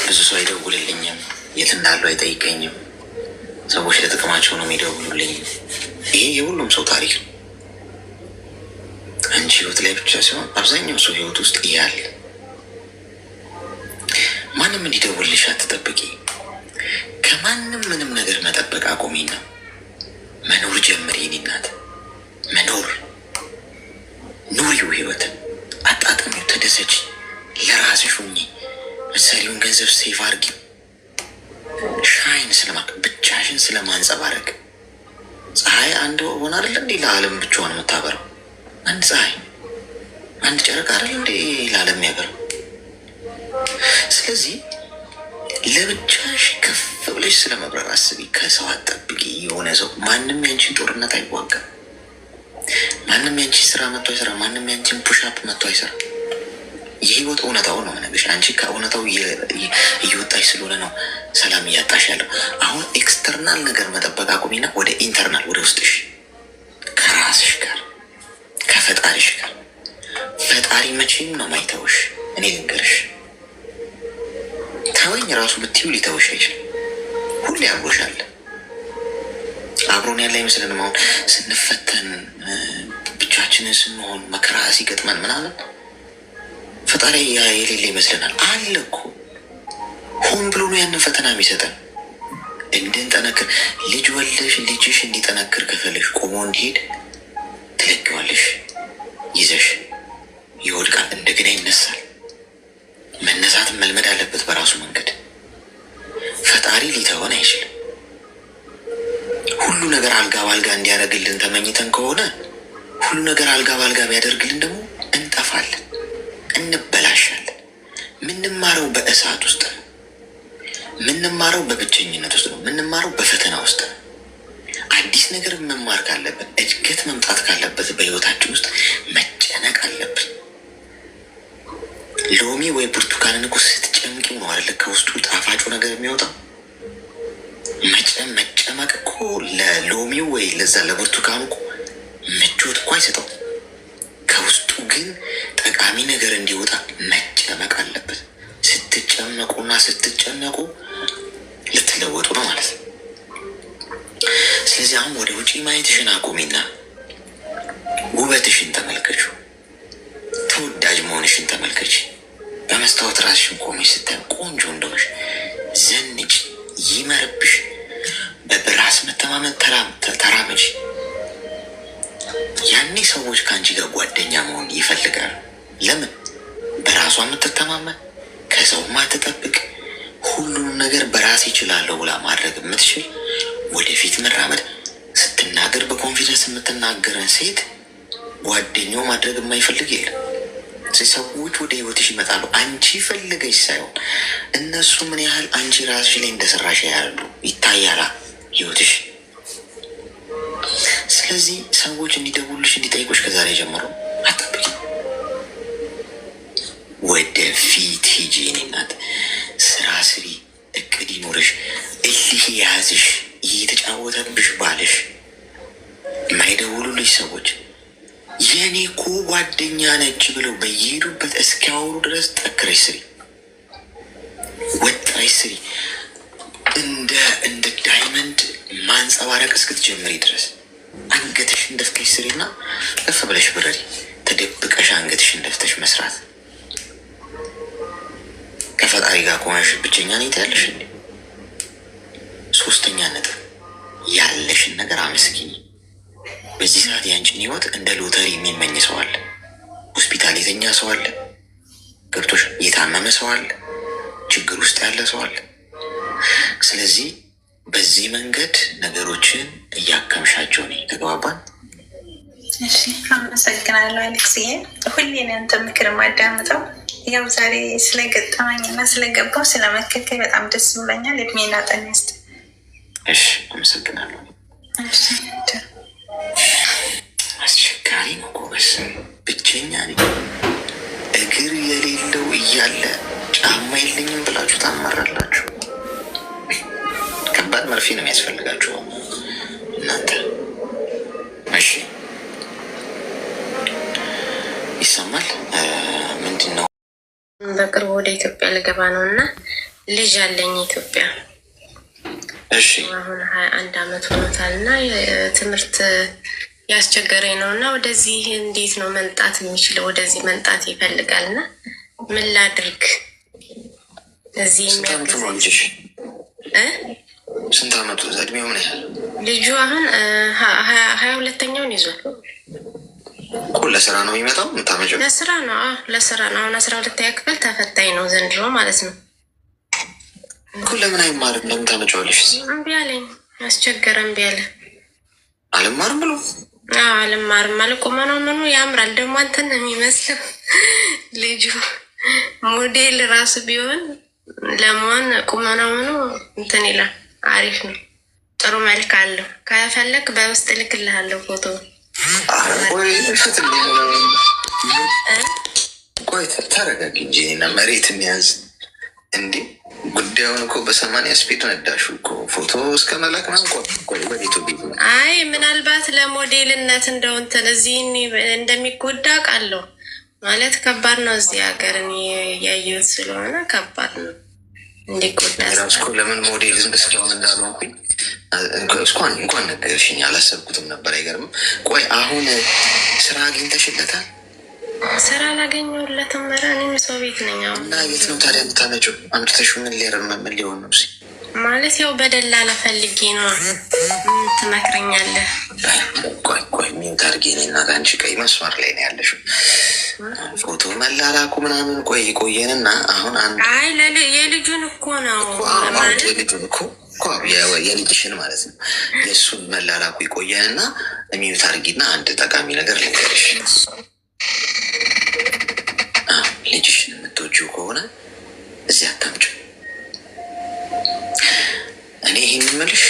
ብዙ ሰው አይደውልልኝም፣ የት እንዳሉ አይጠይቀኝም። ሰዎች ለጥቅማቸው ነው የሚደውሉልኝ። ይሄ የሁሉም ሰው ታሪክ ነው። አንቺ ህይወት ላይ ብቻ ሲሆን አብዛኛው ሰው ህይወት ውስጥ እያለ ማንም እንዲደውልልሽ አትጠብቂ። ከማንም ምንም ነገር መጠበቅ አቁሚና መኖር ጀምሪ። የኔ እናት መኖር ኑሪው፣ ህይወትን አጣጥሚው፣ ተደሰች፣ ለራስሽ ሁኚ። መሰሪውን ገንዘብ ሴፍ አርጊ። ሻይን ብቻሽን ስለማንጸባረቅ ፀሐይ አንድ ሆን አይደለ እንዴ ለዓለም ብቻዋን የምታበረው? አንድ ፀሐይ አንድ ጨረቃ አይደለ እንዴ ለዓለም ያበረው? ስለዚህ ለብቻሽ ከፍ ብለሽ ስለመብረር አስቢ። ከሰው አትጠብቂ። የሆነ ሰው ማንም ያንቺን ጦርነት አይዋጋም። ማንም ያንቺን ስራ መጥቶ አይሰራ። ማንም ያንቺን ፑሽአፕ መጥቶ አይሰራ። የህይወት እውነታው ነው የምነግርሽ። አንቺ ከእውነታው እየወጣሽ ስለሆነ ነው ሰላም እያጣሽ ያለው። አሁን ኤክስተርናል ነገር መጠበቅ አቁሚና ወደ ኢንተርናል፣ ወደ ውስጥሽ፣ ከራስሽ ጋር ከፈጣሪሽ ጋር። ፈጣሪ መቼም ነው ማይተውሽ። እኔ ልንገርሽ፣ ተወኝ ራሱ ብትይው ሊተውሽ አይችልም። ሁሌ አብሮሻል። አብሮን ያለ አይመስለንም። አሁን ስንፈተን ብቻችንን ስንሆን መከራ ሲገጥመን ምናምን ፈጣሪ የሌለ ይመስለናል። አለ እኮ ሆን ብሎ ነው ያንን ፈተና የሚሰጠን እንድንጠነክር። ልጅ ወልደሽ ልጅሽ እንዲጠነክር ከፈለሽ ቆሞ እንዲሄድ ትለቂዋለሽ። ይዘሽ ይወድቃል፣ እንደገና ይነሳል። መነሳትን መልመድ አለበት በራሱ መንገድ። ፈጣሪ ሊተወን አይችልም። ሁሉ ነገር አልጋ ባልጋ እንዲያደርግልን ተመኝተን ከሆነ ሁሉ ነገር አልጋ ባልጋ ቢያደርግልን ደግሞ እንጠፋለን፣ እንበላሻለን። ምንማረው በእሳት ውስጥ ነው። ምንማረው በብቸኝነት ውስጥ ነው። ምንማረው በፈተና ውስጥ ነው። አዲስ ነገር መማር ካለብን፣ እድገት መምጣት ካለበት በህይወታችን ውስጥ መጨነቅ አለብን። ሎሚ ወይ ብርቱካንን እኮ ስትጨምቂው ነው አይደለ ከውስጡ ጣፋጩ ነገር የሚወጣው። መጨመቅ እኮ ለሎሚው ወይ ለዛ ለብርቱካኑ እኮ ምቾት እኮ አይሰጠው። ከውስጡ ግን ጠቃሚ ነገር እንዲወጣ መጨመቅ አለበት። ስትጨመቁና ስትጨነቁ ልትለወጡ ነው ማለት ነው። ስለዚህ አሁን ወደ ውጪ ማየትሽን አቁሚና ውበትሽን ተመልከቹ። ተወዳጅ መሆንሽን ተመልከች። በመስታወት ራስሽን ቆመሽ ስታይ ቆንጆ እንደሆንሽ ዘንጭ፣ ይመርብሽ። በራስ መተማመን ተራመጅ። ያኔ ሰዎች ከአንቺ ጋር ጓደኛ መሆን ይፈልጋሉ። ለምን? በራሷ የምትተማመን ከሰው ማትጠብቅ ሁሉንም ነገር በራሴ እችላለሁ ብላ ማድረግ የምትችል ወደፊት መራመድ ስትናገር በኮንፊደንስ የምትናገረን ሴት ጓደኛው ማድረግ የማይፈልግ የለም። ሰዎች ወደ ህይወትሽ ይመጣሉ አንቺ ፈልገሽ ሳይሆን እነሱ ምን ያህል አንቺ ራስሽ ላይ እንደሰራሽ ያሉ ይታያላ ህይወትሽ። ስለዚህ ሰዎች እንዲደውሉሽ እንዲጠይቁሽ ከዛሬ ጀምሮ አጠብቂ። ወደፊት ሂጂ የኔ እናት፣ ስራ ስሪ፣ እቅድ ይኖርሽ። እልህ የያዝሽ እየተጫወተብሽ ባልሽ የማይደውሉልሽ ሰዎች የኔ እኮ ጓደኛ ነች ብለው በየሄዱበት እስኪያወሩ ድረስ ጠክረሽ ስሪ፣ ወጥረሽ ስሪ። እንደ ዳይመንድ ማንጸባረቅ እስክትጀምሪ ድረስ አንገትሽን ደፍተሽ ስሪና ከፍ ብለሽ ብረሪ። ተደብቀሽ አንገትሽን ደፍተሽ መስራት። ከፈጣሪ ጋር ከሆነሽ ብቸኛ ነኝ ትያለሽ እንዴ? ሶስተኛ ነጥብ ያለሽን ነገር አመስግኝ። በዚህ ሰዓት የአንቺን ህይወት እንደ ሎተሪ የሚመኝ ሰው አለ። ሆስፒታል የተኛ ሰው አለ። ገብቶሽ የታመመ ሰው አለ። ችግር ውስጥ ያለ ሰው አለ። ስለዚህ በዚህ መንገድ ነገሮችን እያከምሻቸው ነው። ተግባባን? እሺ፣ አመሰግናለሁ አሌክስዬ። ሁሌ ነው ያንተ ምክር ማዳምጠው። ያው ዛሬ ስለገጠመኝ እና ስለገባው ስለመከከኝ በጣም ደስ ብሎኛል። እድሜና ጤና ይስጥ። እሺ፣ አመሰግናለሁ። አስቸጋሪ ነው ጎበዝ። ብቸኛ ነኝ እግር የሌለው እያለ ጫማ የለኝም ብላችሁ ታማራላችሁ። ከባድ መርፌ ነው የሚያስፈልጋችሁ እናንተ። እሺ ይሰማል። ምንድን ነው? በቅርቡ ወደ ኢትዮጵያ ልገባ ነው እና ልጅ አለኝ ኢትዮጵያ። እሺ አሁን 21 ዓመት ሆኖታል እና ትምህርት ያስቸገረኝ ነው እና ወደዚህ እንዴት ነው መምጣት የሚችለው? ወደዚህ መምጣት ይፈልጋል እና ምን ላድርግ? እዚህ ልጅሽ ስንት ዓመቱ? እድሜው ምን ያህል? ልጁ አሁን 22ኛውን ይዟል። ለስራ ነው የሚመጣው? የምታመጪው? ለስራ ነው። ለስራ ነው። አሁን 12ኛ ክፍል ተፈታኝ ነው ዘንድሮ ማለት ነው። ለምን አይማርም? ለምን ታመጪዋለሽ? እምቢ አለኝ፣ አስቸገረ። እምቢ አለ። አልማርም ብሎ አልማርም አለ። ቁመናው ምኑ ያምራል ደግሞ አንተን ነው የሚመስለው ልጁ። ሞዴል ራሱ ቢሆን ለመሆን ቁመናው ምኑ እንትን ይላል። አሪፍ ነው። ጥሩ መልክ አለው። ከፈለክ በውስጥ እልክልሃለሁ ፎቶ። ቆይ ተረጋጊ እንጂ እና መሬት የሚያዝ እንዴ! ጉዳዩን እኮ በ80 ስፒድ ነዳሹ እኮ ፎቶ እስከ መላክ ምናምን። አይ ምናልባት ለሞዴልነት እንደው እንትን እዚህ እንደሚጎዳ ቃለሁ ማለት ከባድ ነው። እዚህ ሀገር ያየሁት ስለሆነ ከባድ ነው እንዲጎዳ። ራስኮ ለምን ሞዴል እስካሁን እንዳልሆንኩኝ እንኳን ነገርሽኝ፣ አላሰብኩትም ነበር። አይገርምም? ቆይ አሁን ስራ አግኝተሽለታል? ስራ አላገኘሁለትም። ኧረ እኔም ሰው ቤት ነኝ አሁን። እና የት ነው ታዲያ የምታመጪው? አምጥተሽው ምን ሊሆን ነው? ማለት ያው በደላላ ፈልጌ ነው። ትመክረኛለህ? ቆይ ሚውት አድርጌ። እኔ እና አንቺ ቀይ መስመር ላይ ነው ያለሽው። ፎቶ መላላኩ ምናምን ቆየንና አሁን አይ የልጁን እኮ ነው የልጁን እኮ የልጅሽን ማለት ነው። የእሱን መላላኩ ይቆየንና ሚውት አድርጊና አንድ ጠቃሚ ነገር ልንገርሽ። ልጅሽን የምትወጂው ከሆነ እዚህ አታምጪው። እኔ ይሄን የምልሽ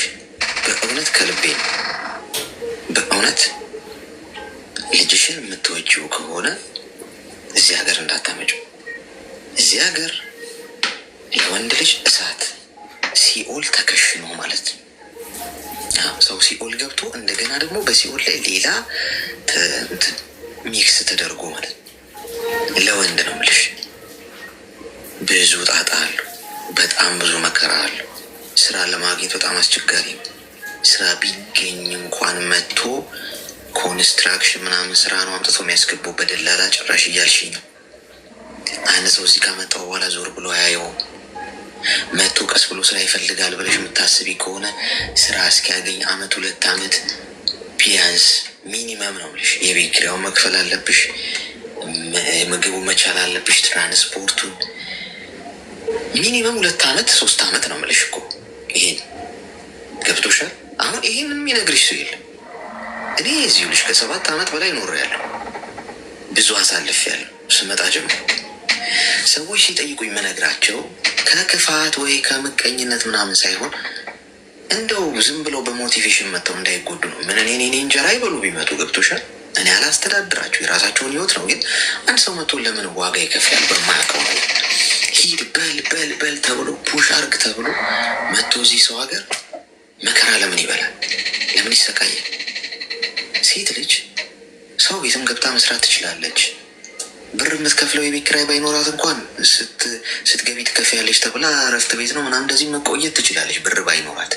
በእውነት ከልቤ ነው። በእውነት ልጅሽን የምትወጂው ከሆነ እዚህ ሀገር እንዳታመጪው። እዚህ ሀገር ለወንድ ልጅ እሳት ሲኦል ተከሽኖ ማለት ነው። ሰው ሲኦል ገብቶ እንደገና ደግሞ በሲኦል ላይ ሌላ ሚክስ ተደርጎ ማለት ነው። ለወንድ ነው የምልሽ። ብዙ ጣጣ አለው፣ በጣም ብዙ መከራ አለው። ስራ ለማግኘት በጣም አስቸጋሪ ነው። ስራ ቢገኝ እንኳን መጥቶ ኮንስትራክሽን ምናምን ስራ ነው አምጥቶ የሚያስገባው በደላላ ጭራሽ እያልሽኝ ነው። አንድ ሰው እዚህ ካመጣው በኋላ ዞር ብሎ አያየውም። መጥቶ ቀስ ብሎ ስራ ይፈልጋል ብለሽ የምታስቢ ከሆነ ስራ እስኪያገኝ 1-2 ዓመት ቢያንስ ሚኒመም ነው ብለሽ የቤት ኪራዩን መክፈል አለብሽ፣ ምግቡ መቻል አለብሽ፣ ትራንስፖርቱን ሚኒመም 2 ዓመት 3 ዓመት ነው የምልሽ እኮ። ይሄን ገብቶሻል? አሁን ይሄን የሚነግርሽ ሰው የለም። እኔ እዚሁ ልጅ ከ7 ዓመት በላይ ኖሬያለሁ። ብዙ አሳልፌያለሁ። ስመጣ ጀምሮ ሰዎች ሲጠይቁኝ መነግራቸው ከክፋት ወይ ከምቀኝነት ምናምን ሳይሆን እንደው ዝም ብለው በሞቲቬሽን መጥተው እንዳይጎዱ ነው። ምን እኔ እንጀራ ይበሉ ቢመጡ ገብቶሻል? እኔ አላስተዳድራቸው፣ የራሳቸውን ህይወት ነው። ግን አንድ ሰው መጥቶ ለምን ዋጋ ይከፍላል? በማያውቀው ነው። ሂድ በል ተብሎ ፑሽ አርግ ተብሎ መጥቶ እዚህ ሰው ሀገር መከራ ለምን ይበላል? ለምን ይሰቃያል? ሴት ልጅ ሰው ቤትም ገብታ መስራት ትችላለች። ብር የምትከፍለው የቤት ኪራይ ባይኖራት እንኳን ስትገቢ ትከፍያለች ተብላ እረፍት ቤት ነው ምናምን እንደዚህ መቆየት ትችላለች፣ ብር ባይኖራት።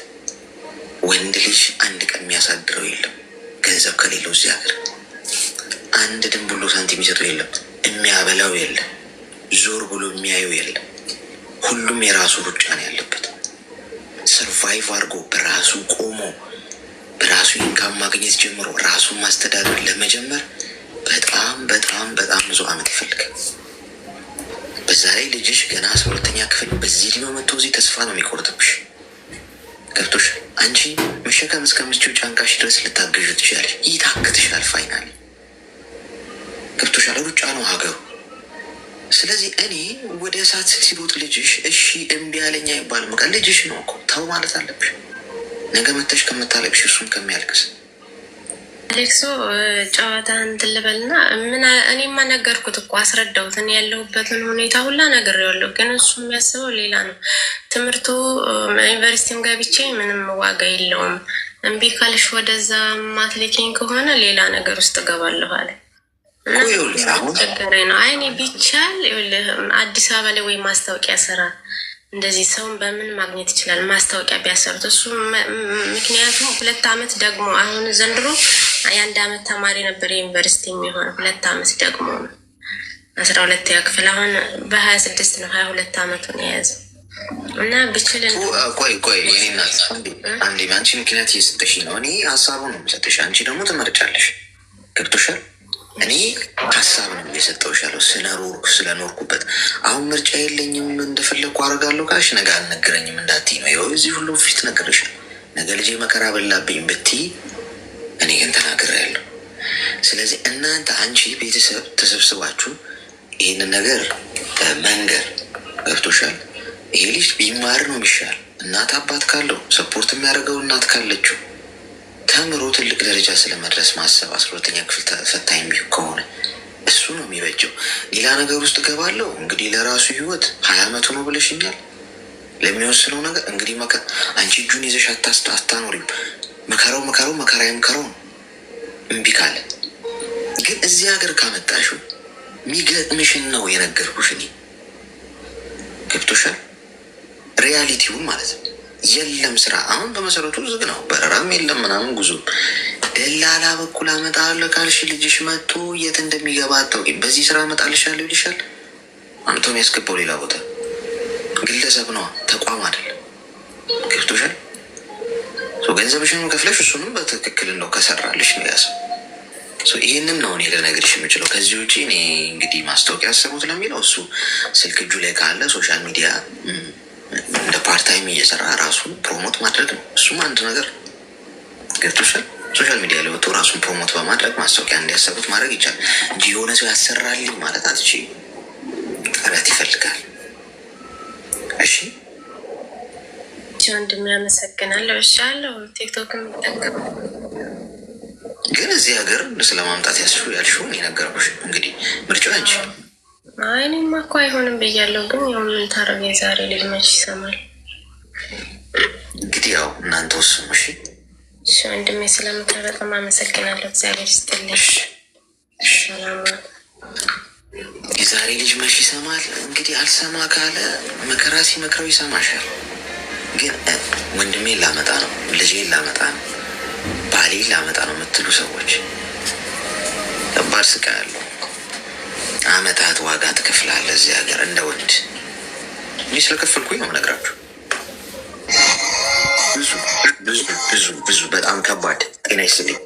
ወንድ ልጅ አንድ ቀን የሚያሳድረው የለም ገንዘብ ከሌለው እዚህ ሀገር። አንድ ድንቡሎ ሳንቲም ይሰጠው የለም፣ የሚያበላው የለም፣ ዞር ብሎ የሚያየው የለም። ሁሉም የራሱ ሩጫ ነው ያለበት። ሰርቫይቭ አድርጎ በራሱ ቆሞ በራሱ ኢንካም ማግኘት ጀምሮ ራሱን ማስተዳደር ለመጀመር በጣም ብዙ ዓመት ይፈልጋል። በዛ ላይ ልጅሽ ገና 12ኛ ክፍል በዚህ እድሜው መጥቶ እዚህ ተስፋ ነው የሚቆርጥብሽ። ገብቶሽ? አንቺ መሸከም እስከምትችይው ጫንቃሽ ድረስ ልታገዥ ትችላለሽ፣ ይታክትሻል። ፋይናል ገብቶሻል? ሩጫ ነው ሀገሩ። ስለዚህ እኔ ወደ እሳት ሲሮጥ ልጅሽ እሺ እምቢ ያለኝ አይባልም። በቃ ልጅሽ ነው እኮ ተው ማለት አለብሽ። ነገ መተሽ ከምታለቅሽ እሱም ከሚያልቅስ አሌክሶ ጨዋታ እንትን ልበልና እኔማ ነገርኩት እኮ አስረዳሁት። እኔ ያለሁበትን ሁኔታ ሁላ ነግሬዋለሁ፣ ግን እሱ የሚያስበው ሌላ ነው። ትምህርቱ ዩኒቨርሲቲም ገብቼ ምንም ዋጋ የለውም፣ እምቢ ካልሽ ወደዛ ማትልኪኝ ከሆነ ሌላ ነገር ውስጥ እገባለሁ አለ። ችግሬ ነው። አይ እኔ ቢቻል አዲስ አበባ ላይ ወይ ማስታወቂያ ስራ እንደዚህ ሰውን በምን ማግኘት ይችላል? ማስታወቂያ ቢያሰሩት እሱ ምክንያቱም 2 ዓመት ደግሞ አሁን ዘንድሮ የ1 ዓመት ተማሪ ነበር የዩኒቨርሲቲ የሚሆን 2 ዓመት ደግሞ ነው 12ኛ ክፍል አሁን በ26 ነው 22 ዓመቱን የያዘ እና ብችል ቆይ የኔና አንዴ አንቺ ምክንያት እየሰጠሽ ነው። እኔ ሀሳቡ ነው የምሰጥሽ፣ አንቺ ደግሞ ትመርጫለሽ። ገብቶሻል? እኔ ሀሳብ ነው እየሰጠሁሽ ያለው ስለኖርኩበት። አሁን ምርጫ የለኝም እንደፈለግኩ አደርጋለሁ ካልሽ ነገ አልነገረኝም እንዳትዪ ነው። ይኸው እዚህ ሁሉ ፊት ነገርሻለሁ። ነገ ልጄ መከራ በላብኝ ብትይ እኔ ግን ተናግሬያለሁ። ስለዚህ እናንተ አንቺ ቤተሰብ ተሰብስባችሁ ይህንን ነገር መንገር ገብቶሻል? ይሄ ልጅ ቢማር ነው የሚሻል። እናት አባት ካለው ሰፖርት የሚያደርገው እናት ካለችው ተምሮ ትልቅ ደረጃ ስለመድረስ ማሰብ 12ኛ ክፍል ፈታኝ ከሆነ እሱ ነው የሚበጀው። ሌላ ነገር ውስጥ ገባለሁ እንግዲህ ለራሱ ህይወት 20 ዓመቱ ነው ብለሽኛል። ለሚወስነው ነገር እንግዲህ አንቺ እጁን ይዘሽ አታኖሪም። መከራው ነው እምቢ ካለ ግን እዚህ ሀገር ካመጣሽው የሚገጥምሽን ነው የነገርኩሽ እኔ። ገብቶሻል? ሪያሊቲውን ማለት ነው። የለም ስራ አሁን በመሰረቱ ዝግ ነው፣ በረራም የለም ምናምን። ጉዞ ደላላ በኩል አመጣለሁ ካልሽ ልጅሽ መጥቶ የት እንደሚገባ አታውቂም። በዚህ ስራ አመጣልሻለሁ ይልሻል። አምቶ የሚያስገባው ሌላ ቦታ ግለሰብ ነው፣ ተቋም አይደለም። ገብቶሻል? ገንዘብሽን ከፍለሽ እሱንም በትክክል ነው ከሰራልሽ ነው ያሰው። ይህንን ነው እኔ ልነግርሽ የምችለው። ከዚህ ውጭ እኔ እንግዲህ ማስታወቂያ ያሰቡት ለሚለው እሱ ስልክ እጁ ላይ ካለ ሶሻል ሚዲያ እንደ ፓርታይም እየሰራ ራሱን ፕሮሞት ማድረግ ነው። እሱም አንድ ነገር ገብቶሻል? ሶሻል ሚዲያ ላይ ወጥቶ ራሱን ፕሮሞት በማድረግ ማስታወቂያ እንዲያሰቡት ማድረግ ይቻላል እንጂ የሆነ ሰው ያሰራልኝ ማለት አትችይም። ጥረት ይፈልጋል። እሺ ወንድም ያመሰግናለሁ። እሺ አለው ቲክቶክም ይጠቀም ግን እዚህ ሀገር ስለማምጣት ያልሽውን የነገርኩሽ እንግዲህ ምርጫው አንቺ እኔማ እኮ አይሆንም ብያለሁ፣ ግን ያው ምን ታረግ፣ የዛሬ ልጅ መች ይሰማል። እንግዲህ ያው እናንተ ወስኑ። እሺ ወንድሜ፣ ስለምክር በጣም አመሰግናለሁ። እግዚአብሔር ይስጥልኝ። ሰላም። የዛሬ ልጅ መች ይሰማል። እንግዲህ አልሰማ ካለ መከራ ሲመክረው ይሰማሻል። ግን ወንድሜን ላመጣ ነው፣ ልጄን ላመጣ ነው፣ ባሌን ላመጣ ነው የምትሉ ሰዎች ከባድ ስቃይ ያለው አመታት ዋጋ ትከፍላለህ እዚህ ሀገር እንደ ወንድ። እኔ ስለከፈልኩኝ ነው የምነግራችሁ። ብዙ በጣም ከባድ። ጤና ይስጥልኝ።